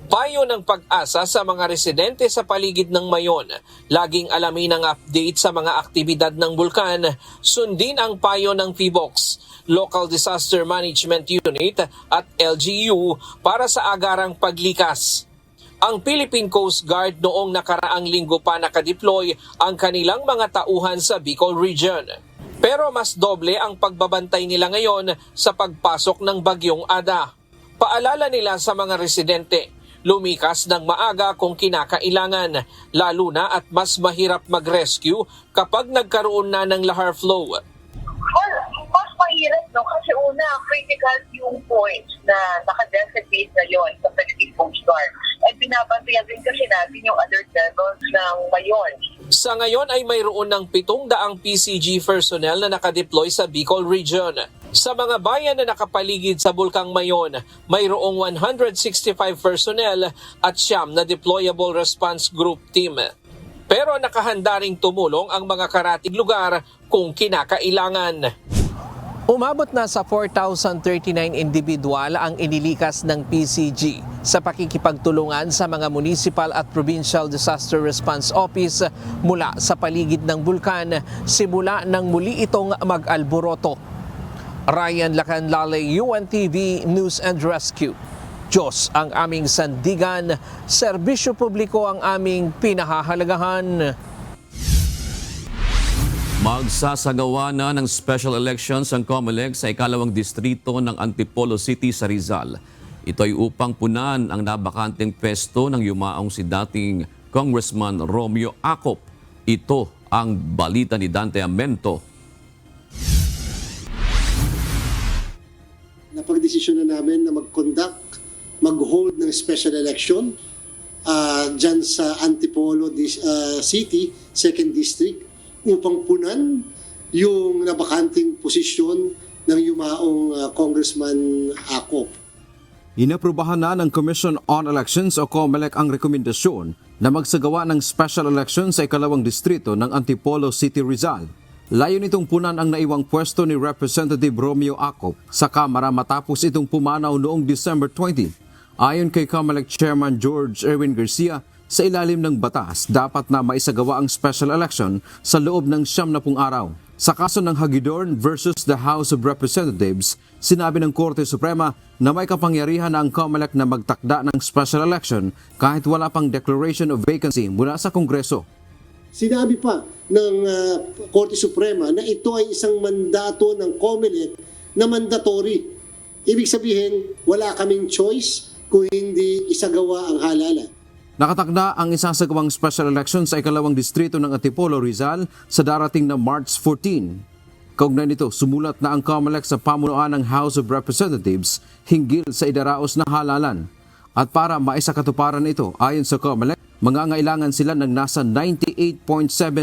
Payo ng PAGASA sa mga residente sa paligid ng Mayon, laging alamin ang update sa mga aktibidad ng bulkan, sundin ang payo ng PHIVOLCS, Local Disaster Management Unit at LGU para sa agarang paglikas. Ang Philippine Coast Guard noong nakaraang linggo pa nakadeploy ang kanilang mga tauhan sa Bicol Region. Pero mas doble ang pagbabantay nila ngayon sa pagpasok ng Bagyong Ada. Paalala nila sa mga residente, lumikas ng maaga kung kinakailangan, lalo na at mas mahirap mag-rescue kapag nagkaroon na ng lahar flow. Mas mahirap, no? Kasi una, critical yung point na nakadesignate na yon sa Philippine Coast Guard. At binabantayan din kasi natin yung other levels ng Mayon. Sa ngayon ay mayroon ng 700 PCG personnel na nakadeploy sa Bicol Region. Sa mga bayan na nakapaligid sa Bulkang Mayon, mayroong 165 personnel at 9 na deployable response group team. Pero nakahanda ring tumulong ang mga karatig lugar kung kinakailangan. Umabot na sa 4,039 individual ang inilikas ng PCG sa pakikipagtulungan sa mga municipal at provincial disaster response office mula sa paligid ng bulkan simula nang muli itong mag-alboroto. Ryan Lacanlale, UNTV News and Rescue. Diyos ang aming sandigan, serbisyo publiko ang aming pinahahalagahan. Magsasagawa na ng special elections ang COMELEC sa ikalawang distrito ng Antipolo City sa Rizal. Ito ay upang punan ang nabakanteng pwesto ng yumaong si dating Congressman Romeo Acop. Ito ang balita ni Dante Amento. Napagdesisyon na namin na mag-hold ng special election dyan sa Antipolo City, 2nd District, upang punan yung nabakanting posisyon ng yumaong Congressman Acop. Inaprubahan na ng Commission on Elections o COMELEC ang rekomendasyon na magsagawa ng special election sa ikalawang distrito ng Antipolo City, Rizal. Layon itong punan ang naiwang pwesto ni Representative Romeo Acop sa Kamara matapos itong pumanaw noong December 20. Ayon kay COMELEC Chairman George Erwin Garcia, sa ilalim ng batas, dapat na maisagawa ang special election sa loob ng 90 araw. Sa kaso ng Hagidorn versus the House of Representatives, sinabi ng Korte Suprema na may kapangyarihan ang COMELEC na magtakda ng special election kahit wala pang declaration of vacancy mula sa Kongreso. Sinabi pa ng Korte Suprema na ito ay isang mandato ng COMELEC na mandatory. Ibig sabihin, wala kaming choice kung hindi isagawa ang halalan. Nakatakda ang isasagawang special election sa ikalawang distrito ng Antipolo, Rizal sa darating na March 14. Kaugnay nito, sumulat na ang COMELEC sa pamunuan ng House of Representatives hinggil sa idaraos na halalan. At para maisakatuparan ito, ayon sa COMELEC, mangangailangan sila ng nasa 98.7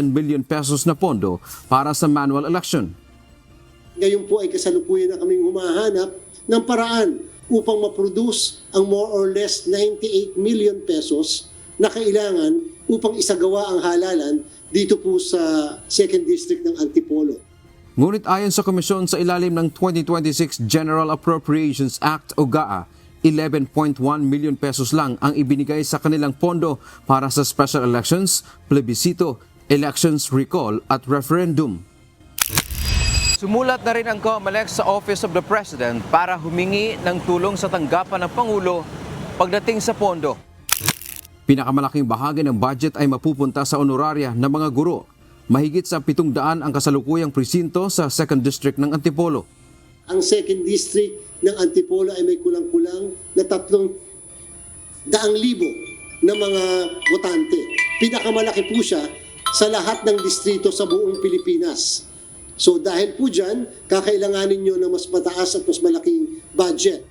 billion pesos na pondo para sa manual election. Ngayon po ay kasalukuyan na kaming humahanap ng paraan upang ma-produce ang more or less 98 million pesos na kailangan upang isagawa ang halalan dito po sa 2nd District ng Antipolo. Ngunit ayon sa komisyon sa ilalim ng 2026 General Appropriations Act o GAA, 11.1 million pesos lang ang ibinigay sa kanilang pondo para sa special elections, plebisito, elections recall at referendum. Sumulat na rin ang COMELEC sa Office of the President para humingi ng tulong sa tanggapan ng Pangulo pagdating sa pondo. Pinakamalaking bahagi ng budget ay mapupunta sa honoraria ng mga guro. Mahigit sa 700 ang kasalukuyang presinto sa 2nd District ng Antipolo. Ang 2nd District ng Antipolo ay may kulang-kulang na 300,000 na mga botante. Pinakamalaki po siya sa lahat ng distrito sa buong Pilipinas. So dahil po dyan, kakailanganin nyo ng mas mataas at mas malaking budget.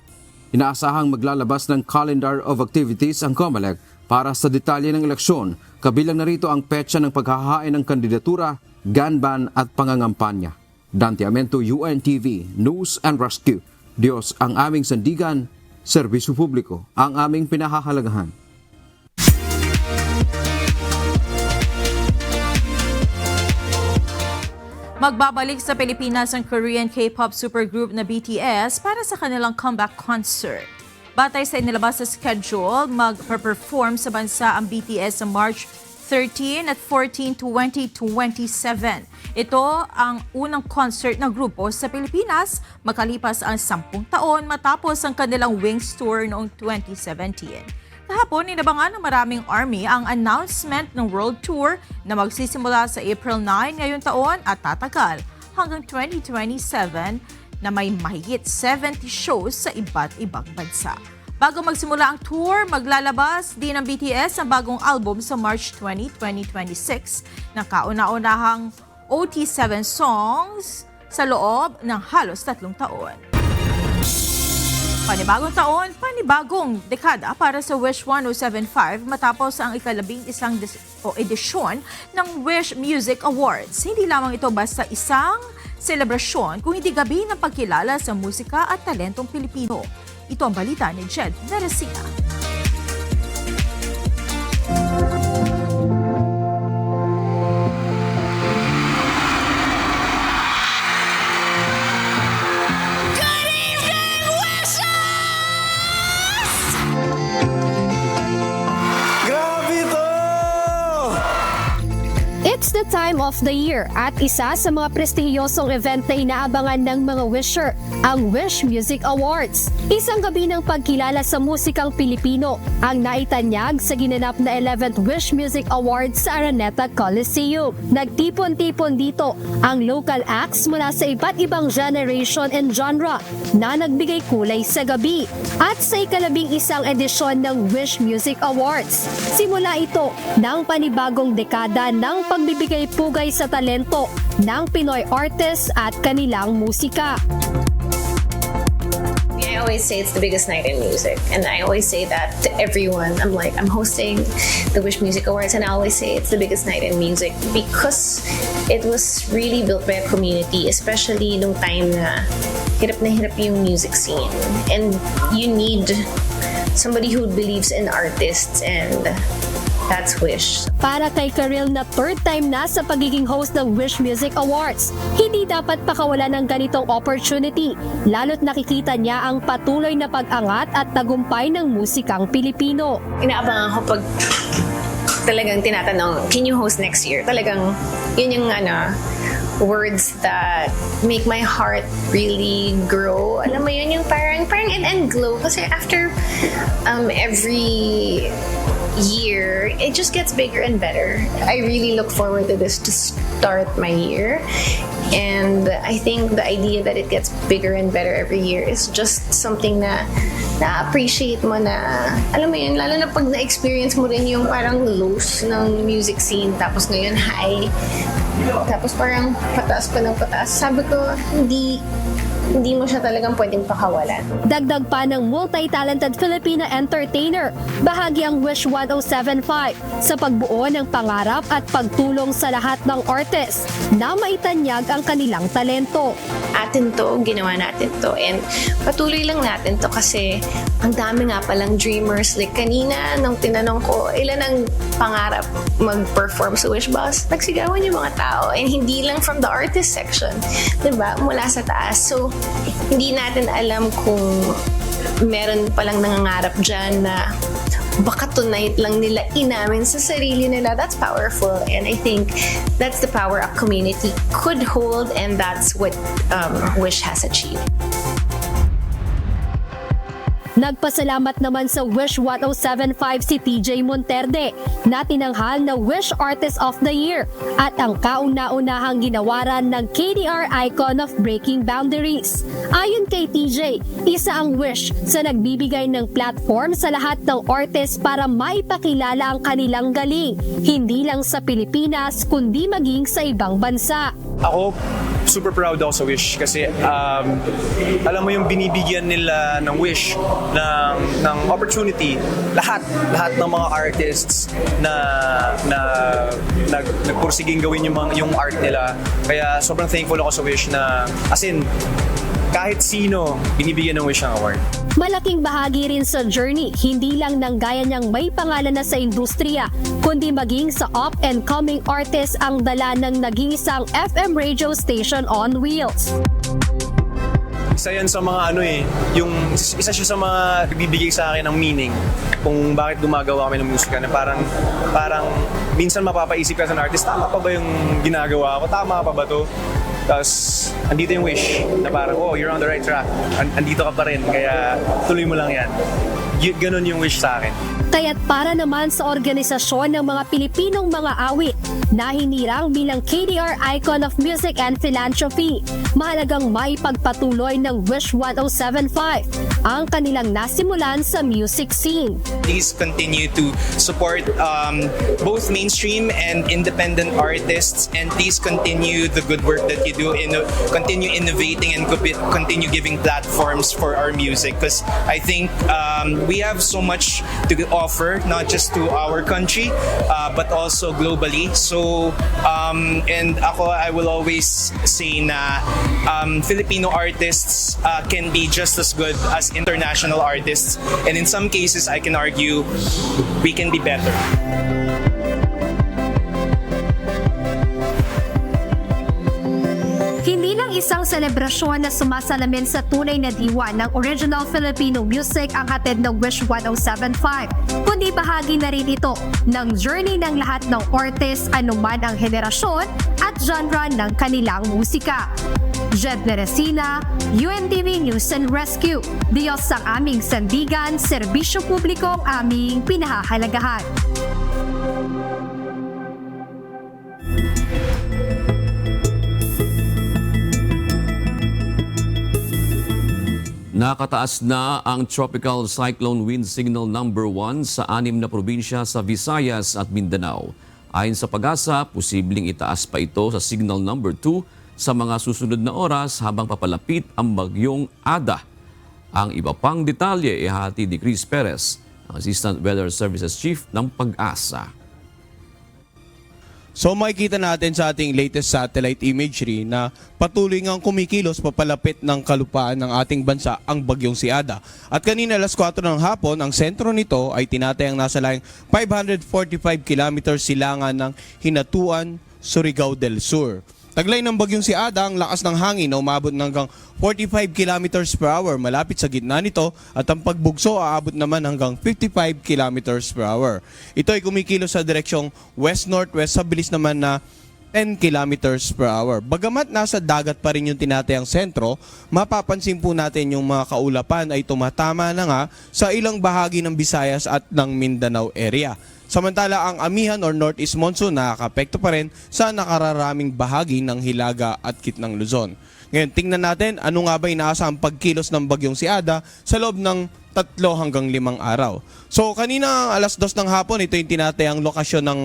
Inaasahang maglalabas ng calendar of activities ang COMELEC para sa detalye ng eleksyon. Kabilang na rito ang petsa ng paghahain ng kandidatura, gun-ban at pangangampanya. Dante Amento, UNTV, News and Rescue. Diyos ang aming sandigan, serbisyo publiko ang aming pinahahalagahan. Magbabalik sa Pilipinas ang Korean K-pop supergroup na BTS para sa kanilang comeback concert. Batay sa inilabas sa schedule, mag-perform sa bansa ang BTS sa March 13 at 14, 2027. Ito ang unang concert ng grupo sa Pilipinas makalipas ang 10 taon matapos ang kanilang Wings Tour noong 2017. Kahapon, inabangan ng maraming ARMY ang announcement ng World Tour na magsisimula sa April 9 ngayong taon at tatagal hanggang 2027 na may mahigit 70 shows sa iba't ibang bansa. Bago magsimula ang tour, maglalabas din ng BTS ang bagong album sa March 20, 2026 na kauna-unahang OT7 songs sa loob ng halos 3 taon. Panibagong taon, panibagong dekada para sa Wish 1075 matapos ang ika-11 edisyon ng Wish Music Awards. Hindi lamang ito basta isang selebrasyon, kung hindi gabi ng pagkilala sa musika at talentong Pilipino. Ito ang balita ni Jed Neresina. It's the time of the year at isa sa mga prestihiyosong event na inaabangan ng mga wisher ang Wish Music Awards. Isang gabi ng pagkilala sa musikang Pilipino ang naitanyag sa ginanap na 11th Wish Music Awards sa Araneta Coliseum. Nagtipon-tipon dito ang local acts mula sa iba't ibang generation and genre na nagbigay kulay sa gabi. At sa ika-11 edisyon ng Wish Music Awards, simula ito ng panibagong dekada ng pagbibigay pugay sa talento ng Pinoy artists at kanilang musika. I always say it's the biggest night in music, and I always say that to everyone. I'm hosting the Wish Music Awards, and I always say it's the biggest night in music because it was really built by a community, especially nung time na hirap yung music scene, and you need somebody who believes in artists, and that's Wish. Para kay Karil na third time na sa pagiging host ng Wish Music Awards, hindi dapat pakawalan ng ganitong opportunity, lalo't nakikita niya ang patuloy na pag-angat at tagumpay ng musikang Pilipino. Inaabangan ko pag talagang tinatanong, can you host next year? Talagang yun yung words that make my heart really grow. Alam mo yun, yung parang and glow. Kasi after every year, it just gets bigger and better. I really look forward to this to start my year. And I think the idea that it gets bigger and better every year is just something na na-appreciate mo na, alam mo yun, lalo na pag na-experience mo rin yung parang lows ng music scene, tapos ngayon high, tapos parang pataas pa ng pataas. Sabi ko, hindi mo siya talagang pwedeng pakawalan. Dagdag pa ng multi-talented Filipina entertainer, bahagi ang Wish 1075 sa pagbuo ng pangarap at pagtulong sa lahat ng artist na maitanyag ang kanilang talento. Atin to, ginawa natin to, and patuloy lang natin to kasi ang dami nga palang dreamers. Like kanina, nung tinanong ko, ilan ang pangarap mag-perform sa Wish Boss? Nagsigawan yung mga tao, and hindi lang from the artist section, diba? Mula sa taas. So, hindi natin alam kung meron palang nangangarap dyan na baka tonight lang nila inamin sa sarili nila. That's powerful, and I think that's the power a community could hold, and that's what Wish has achieved. Nagpasalamat naman sa Wish 1075 si TJ Monterde na tinanghal na Wish Artist of the Year at ang kauna-unahang ginawaran ng KDR Icon of Breaking Boundaries. Ayon kay TJ, isa ang Wish sa nagbibigay ng platform sa lahat ng artist para maipakilala ang kanilang galing, hindi lang sa Pilipinas kundi maging sa ibang bansa. Ako, super proud ako sa Wish kasi alam mo yung binibigyan nila ng Wish ng opportunity lahat ng mga artists na nagpursiging gawin yung art nila. Kaya sobrang thankful ako sa Wish na as in kahit sino binibigyan ng Wish ng award. Malaking bahagi rin sa journey, hindi lang ng gaya niyang may pangalan na sa industriya, kundi maging sa up-and-coming artist ang dala ng naging isang FM radio station on wheels. Isa yan sa mga isa siya sa mga nagbibigay sa akin ng meaning kung bakit gumagawa kami ng musika na parang minsan mapapaisip ka sa artist, tama pa ba yung ginagawa ko? Tama pa ba to? Tapos, andito yung Wish na parang, oh, you're on the right track. Andito ka pa rin, kaya tuloy mo lang yan. Ganon yung Wish sa akin. Kaya't para naman sa organisasyon ng mga Pilipinong mga awit na hinirang bilang KDR Icon of Music and Philanthropy, mahalagang maipagpatuloy ng Wish 1075 ang kanilang nasimulan sa music scene. Please continue to support both mainstream and independent artists, and please continue the good work that you do, continue innovating and continue giving platforms for our music, because I think we have so much to offer, not just to our country but also globally. So and ako, I will always say na Filipino artists can be just as good as international artists, and in some cases I can argue we can be better. Hindi lang isang selebrasyon na sumasalamin sa tunay na diwa ng original Filipino music ang hatid ng Wish 1075, kundi bahagi na rin ito ng journey ng lahat ng artists anuman ang henerasyon at genre ng kanilang musika. Jed Neresina, UNTV News and Rescue. Diyos ang aming sandigan, serbisyo publiko ang aming pinahahalagahan. Nakataas na ang Tropical Cyclone Wind Signal number 1 sa 6 na probinsya sa Visayas at Mindanao. Ayon sa Pag-asa, posibleng itaas pa ito sa Signal number 2 sa mga susunod na oras habang papalapit ang bagyong Ada. Ang iba pang detalye ihati ni Chris Perez, ang Assistant Weather Services Chief ng Pag-asa. So makikita natin sa ating latest satellite imagery na patuloy ngang kumikilos papalapit ng kalupaan ng ating bansa ang bagyong si Ada. At kanina alas 4 ng hapon, ang sentro nito ay tinatayang nasa layong 545 km silangan ng Hinatuan, Surigao del Sur. Taglay ng bagyong si Ada ang lakas ng hangin na umabot ng hanggang 45 km per hour malapit sa gitna nito at ang pagbugso aabot naman hanggang 55 km per hour. Ito ay kumikilos sa direksyong west-northwest sa bilis naman na 10 km per hour. Bagamat nasa dagat pa rin yung tinatayang sentro, mapapansin po natin yung mga kaulapan ay tumatama na nga sa ilang bahagi ng Visayas at ng Mindanao area. Samantala ang amihan or northeast monsoon nakakapekto pa rin sa nakararaming bahagi ng Hilaga at Gitnang Luzon. Ngayon tingnan natin ano nga ba inaasahang pagkilos ng bagyong si Ada sa loob ng 3 hanggang 5 araw. So kanina alas 2 ng hapon ito yung tinatayang lokasyon ng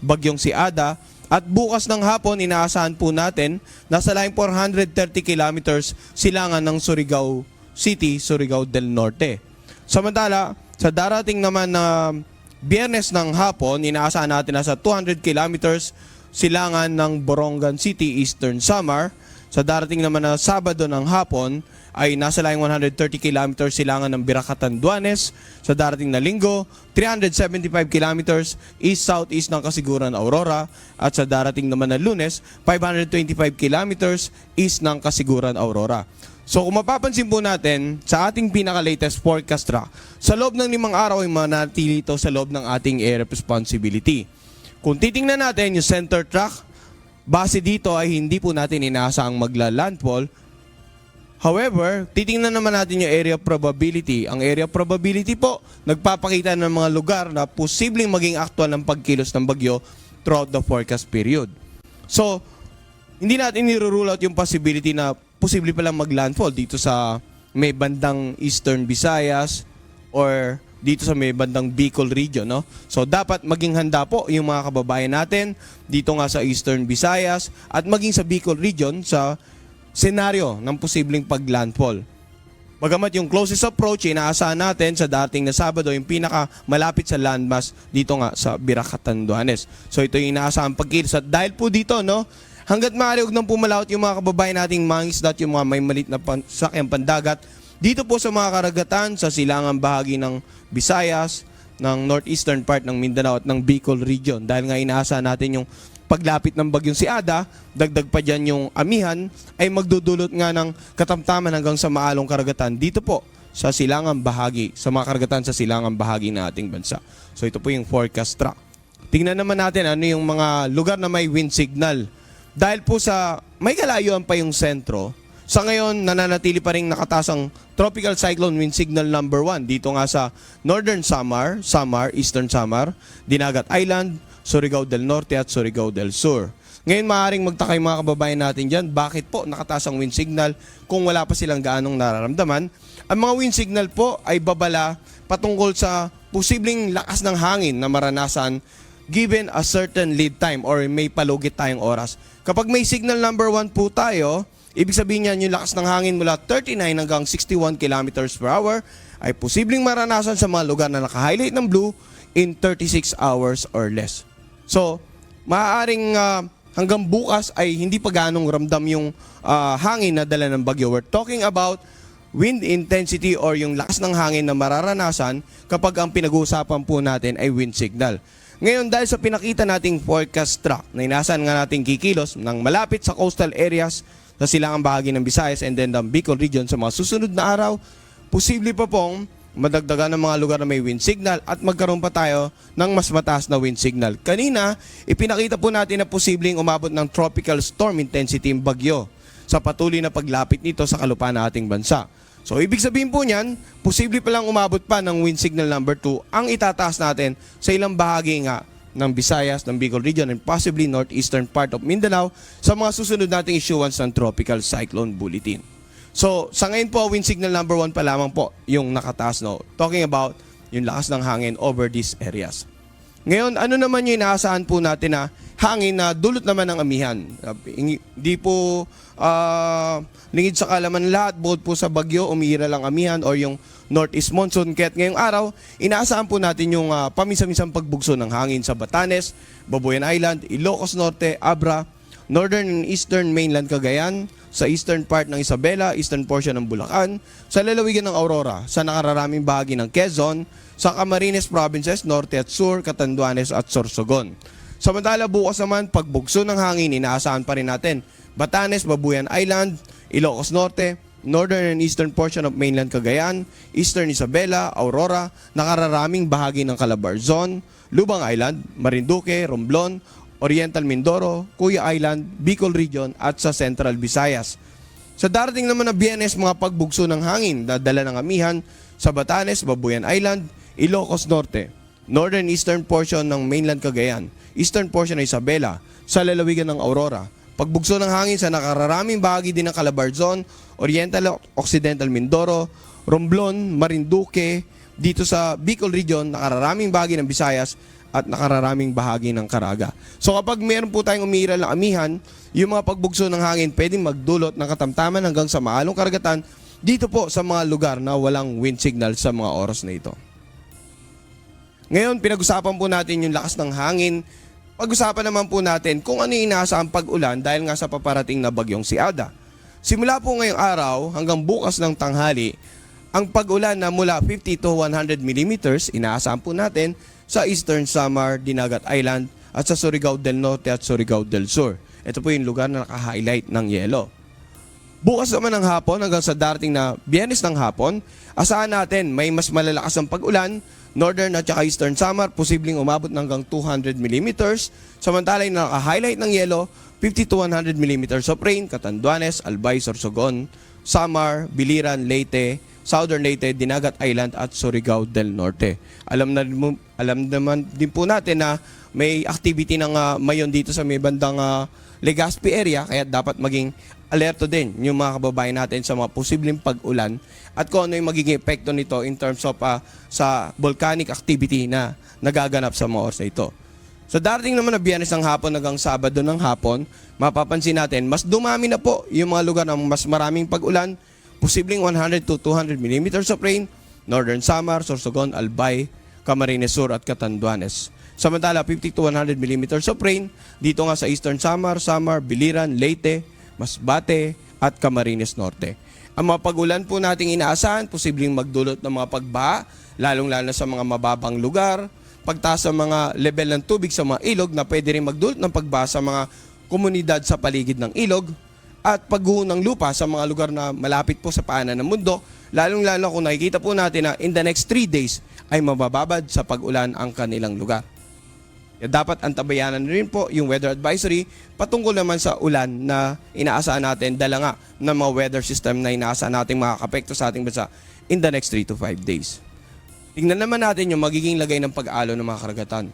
bagyong si Ada at bukas ng hapon inaasahan po natin nasa layong 430 kilometers silangan ng Surigao City, Surigao del Norte. Samantala sa darating naman na Biyernes ng hapon, inaasahan natin nasa 200 kilometers silangan ng Borongan City, Eastern Samar. Sa darating naman na Sabado ng hapon ay nasa layong 130 kilometers silangan ng Biracatan, Duanes. Sa darating na Linggo, 375 kilometers east-southeast ng Kasiguran, Aurora. At sa darating naman na Lunes, 525 kilometers east ng Kasiguran, Aurora. So kung mapapansin po natin sa ating pinaka-latest forecast track, sa loob ng 5 araw ay manatili ito sa loob ng ating area of responsibility. Kung titingnan natin yung center track, base dito ay hindi po natin inaasahang magla-landfall. However, titingnan naman natin yung area of probability. Ang area of probability po, nagpapakita ng mga lugar na posibleng maging aktual ng pagkilos ng bagyo throughout the forecast period. So, hindi natin nirule out yung possibility na posible palang mag-landfall dito sa may bandang Eastern Visayas or dito sa may bandang Bicol region, no? So dapat maging handa po yung mga kababayan natin dito nga sa Eastern Visayas at maging sa Bicol region sa senaryo ng posibleng pag-landfall. Bagamat yung closest approach inaasahan natin sa dating na Sabado yung pinaka malapit sa landmass dito nga sa Biracatan, Duanes. So ito yung inaasahan pagkilos at dahil po dito, no, hanggat maaari huwag nang pumalawat yung mga kababayan nating mangisda at yung mga may malit na sakyang pandagat dito po sa mga karagatan sa silangang bahagi ng Visayas, ng northeastern part ng Mindanao at ng Bicol region. Dahil nga inaasahan natin yung paglapit ng bagyong si Ada, dagdag pa dyan yung amihan, ay magdudulot nga ng katamtaman hanggang sa maalong karagatan dito po sa silangang bahagi, sa mga karagatan sa silangang bahagi ng ating bansa. So ito po yung forecast track. Tingnan naman natin ano yung mga lugar na may wind signal. Dahil po sa may kalayuan pa yung sentro, sa ngayon nananatili pa rin nakataas ang Tropical Cyclone Wind Signal number 1 dito nga sa Northern Samar, Eastern Samar, Dinagat Island, Surigao del Norte at Surigao del Sur. Ngayon maaaring magtaka yung mga kababayan natin dyan, bakit po nakataas ang wind signal kung wala pa silang gaanong nararamdaman? Ang mga wind signal po ay babala patungkol sa posibleng lakas ng hangin na maranasan given a certain lead time or may palugit tayong oras. Kapag may signal number 1 po tayo, ibig sabihin niyan yung lakas ng hangin mula 39 hanggang 61 kilometers per hour ay posibleng maranasan sa mga lugar na naka-highlight ng blue in 36 hours or less. So, maaaring hanggang bukas ay hindi pa ganong ramdam yung hangin na dala ng bagyo. We're talking about wind intensity or yung lakas ng hangin na mararanasan kapag ang pinag-uusapan po natin ay wind signal. Ngayon dahil sa pinakita nating forecast track na inaasahan nga nating kikilos ng malapit sa coastal areas sa silangang bahagi ng Visayas and then the Bicol region sa mga susunod na araw, posible pa pong madagdagan ng mga lugar na may wind signal at magkaroon pa tayo ng mas mataas na wind signal. Kanina, ipinakita po natin na posibleng umabot ng tropical storm intensity yung bagyo. sa patuloy na paglapit nito sa kalupaan ng ating bansa. So ibig sabihin po niyan, posible pa lang umabot pa ng wind signal number 2 ang itataas natin sa ilang bahagi nga ng Visayas, ng Bicol region, and possibly northeastern part of Mindanao sa mga susunod nating issuance ng Tropical Cyclone Bulletin. So sa ngayon po, wind signal number 1 pa lamang po yung nakataas, no? Talking about yung lakas ng hangin over these areas. Ngayon, ano naman yung inaasahan po natin na hangin na dulot naman ng amihan? Hindi po lingid sa kalaman lahat, bukod po sa bagyo, umiira lang amihan or yung northeast monsoon. Kaya't ngayong araw, inaasahan po natin yung pamisa-misang pagbugso ng hangin sa Batanes, Babuyan Island, Ilocos Norte, Abra, northern and eastern mainland Cagayan, sa eastern part ng Isabela, eastern portion ng Bulacan, sa lalawigan ng Aurora, sa nakararaming bahagi ng Quezon, sa Camarines Provinces, Norte at Sur, Catanduanes at Sorsogon. Samantala bukas naman, pagbugso ng hangin, inaasahan pa rin natin Batanes, Babuyan Island, Ilocos Norte, northern and eastern portion of mainland Cagayan, eastern Isabela, Aurora, nakararaming bahagi ng Calabarzon, Lubang Island, Marinduque, Romblon, Oriental Mindoro, Cuya Island, Bicol Region at sa Central Visayas. Sa darating naman na Biyernes, mga pagbugso ng hangin dadala ng amihan sa Batanes, Babuyan Island, Ilocos Norte, northern eastern portion ng mainland Cagayan, eastern portion ng Isabela, sa lalawigan ng Aurora. Pagbugso ng hangin sa nakararaming bahagi din ng Calabarzon, Oriental Occidental Mindoro, Romblon, Marinduque, dito sa Bicol Region, nakararaming bahagi ng Visayas at nakararaming bahagi ng Caraga. So kapag meron po tayong umiiral na amihan, yung mga pagbugso ng hangin pwedeng magdulot ng katamtaman hanggang sa maalong karagatan dito po sa mga lugar na walang wind signal sa mga oras na ito. Ngayon, pinag-usapan po natin yung lakas ng hangin. Pag-usapan naman po natin kung ano yung inaasahang pag-ulan dahil nga sa paparating na bagyong si Ada. Simula po ngayong araw hanggang bukas ng tanghali, ang pag-ulan na mula 50 to 100 millimeters, inaasahan po natin sa Eastern Samar, Dinagat Island at sa Surigao del Norte at Surigao del Sur. Ito po yung lugar na naka-highlight ng yelo. Bukas naman ng hapon hanggang sa darating na Biyernes ng hapon, asahan natin may mas malalakas ang pag-ulan, Northern at saka Eastern Samar, posibleng umabot ng hanggang 200 millimeters. Samantala yung naka-highlight ng yelo, 50 to 100 millimeters of rain, Catanduanes, Albay, Sorsogon, Samar, Biliran, Leyte, Southern Leyte, Dinagat Island at Surigao del Norte. Alam naman din po natin na may activity ng mayon dito sa may bandang Legazpi area, kaya dapat maging alerto din yung mga kababayan natin sa mga posibleng pag-ulan at kung ano yung magiging epekto nito in terms of sa volcanic activity na nagaganap sa mga oras na ito. So darating naman na Biyernes ng hapon hanggang Sabado ng hapon, mapapansin natin mas dumami na po yung mga lugar ng mas maraming pag-ulan, posibleng 100 to 200 millimeters of rain, Northern Samar, Sorsogon, Albay, Camarines Sur at Catanduanes. Samantala 50 to 100 millimeters of rain dito nga sa Eastern Samar, Biliran, Leyte, Masbate at Camarines Norte. Ang mga pag-ulan po nating inaasahan, posibleng magdulot ng mga pagbaha, lalong-lalo na sa mga mababang lugar, pagtaas sa mga level ng tubig sa mga ilog na pwede rin magdulot ng pagbaha sa mga komunidad sa paligid ng ilog, at pagguho ng lupa sa mga lugar na malapit po sa paanan ng mundo, lalong-lalo kung nakikita po natin na in the next 3 days ay mabababad sa pag-ulan ang kanilang lugar. Dapat antabayanan rin po yung weather advisory patungkol naman sa ulan na inaasahan natin dala nga ng mga weather system na inaasahan natin makakapekto sa ating bansa in the next 3 to 5 days. Tingnan naman natin yung magiging lagay ng pag-alo ng mga karagatan.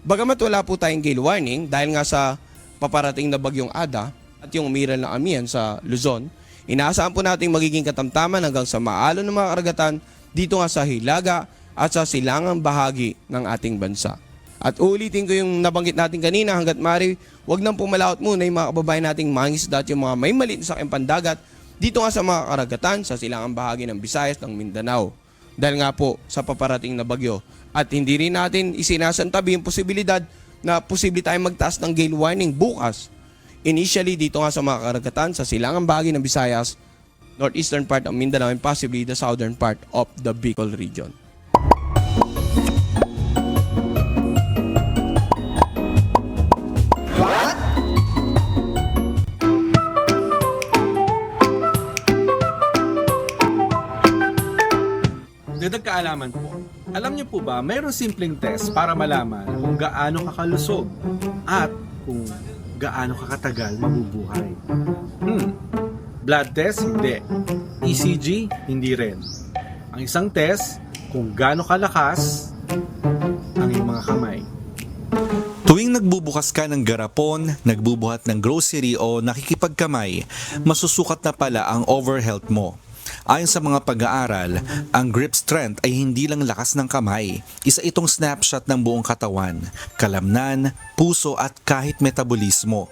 Bagamat wala po tayong gale warning dahil nga sa paparating na bagyong Ada at yung umiral na amihan sa Luzon, inaasahan po natin magiging katamtaman hanggang sa maalo ng mga karagatan dito nga sa Hilaga at sa silangang bahagi ng ating bansa. At ulitin ko yung nabanggit natin kanina, hanggat maaari, wag nang pumalawat muna yung mga kababayan nating mangingisda at yung mga may maliit na sakyang pandagat dito nga sa mga karagatan sa silangang bahagi ng Visayas ng Mindanao. Dahil nga po sa paparating na bagyo. At hindi rin natin isinasantabi yung posibilidad na posible tayong magtaas ng gale warning bukas. Initially dito nga sa mga karagatan sa silangang bahagi ng Visayas, northeastern part of Mindanao and possibly the southern part of the Bicol region. Dagdag kaalaman po, alam niyo po ba mayroong simpleng test para malaman kung gaano kakalusog at kung gaano kakatagal mabubuhay? blood test, hindi. ECG, hindi rin. Ang isang test, kung gaano kalakas ang iyong mga kamay. Tuwing nagbubukas ka ng garapon, nagbubuhat ng grocery o nakikipagkamay, masusukat na pala ang overall health mo. Ayon sa mga pag-aaral, ang grip strength ay hindi lang lakas ng kamay. Isa itong snapshot ng buong katawan, kalamnan, puso at kahit metabolismo.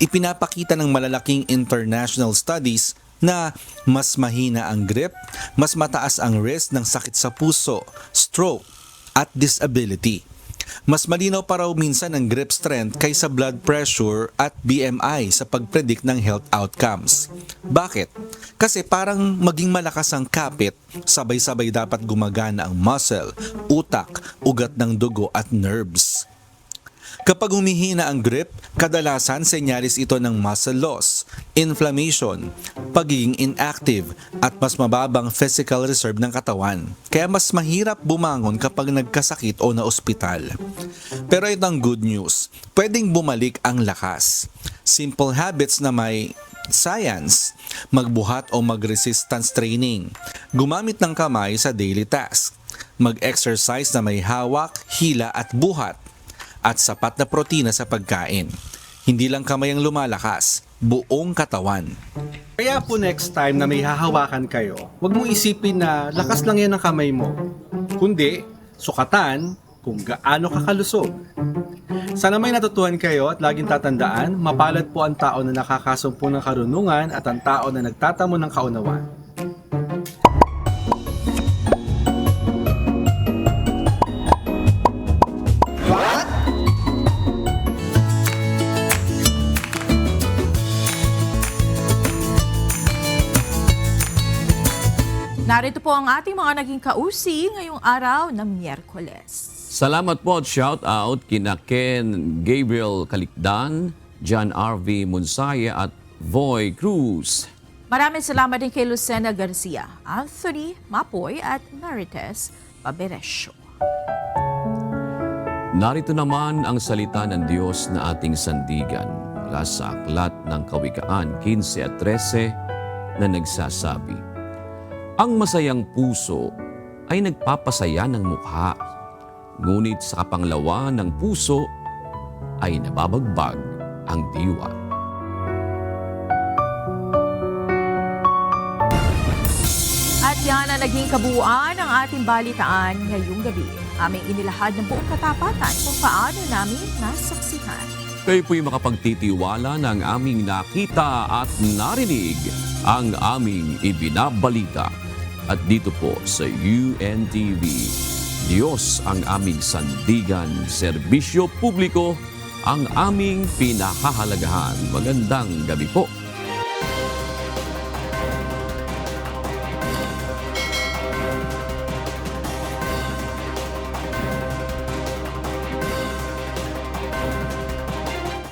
Ipinapakita ng malalaking international studies na mas mahina ang grip, mas mataas ang risk ng sakit sa puso, stroke at disability. Mas malinaw pa raw minsan ang grip strength kaysa blood pressure at BMI sa pag-predict ng health outcomes. Bakit? Kasi parang maging malakas ang kapit, sabay-sabay dapat gumagana ang muscle, utak, ugat ng dugo at nerves. Kapag humihina ang grip, kadalasan senyalis ito ng muscle loss, inflammation, pagiging inactive at mas mababang physical reserve ng katawan. Kaya mas mahirap bumangon kapag nagkasakit o naospital. Pero ito ang good news, pwedeng bumalik ang lakas. Simple habits na may science, magbuhat o mag-resistance training, gumamit ng kamay sa daily task, mag-exercise na may hawak, hila at buhat, at sapat na protina sa pagkain. Hindi lang kamay ang lumalakas, buong katawan. Kaya po next time na may hahawakan kayo, huwag mong isipin na lakas lang yan ang kamay mo. Kundi, sukatan kung gaano kakalusog. Sana may natutuhan kayo at laging tatandaan, mapalad po ang tao na nakakasumpo ng karunungan at ang tao na nagtatamo ng kaunawaan. Narito po ang ating mga naging kausi ngayong araw ng Miyerkules. Salamat po at shout out kina Ken Gabriel Kalikdan, John R.V. Munsaya at Voy Cruz. Maraming salamat din kay Lucena Garcia, Anthony Mapoy at Marites Paberesio. Narito naman ang salita ng Diyos na ating sandigan mula sa Aklat ng Kawikaan 15 at 13 na nagsasabi, ang masayang puso ay nagpapasaya ng mukha, ngunit sa kapanglawan ng puso ay nababagbag ang diwa. At yan ang naging kabuuan ng ating balitaan ngayong gabi. Aming inilahad ng buong katapatan kung paano namin nasaksihan. Kayo po'y makapagtitiwala ng aming nakita at narinig ang aming ibinabalita. At dito po sa UNTV, Diyos ang aming sandigan, serbisyo publiko ang aming pinahahalagahan. Magandang gabi po.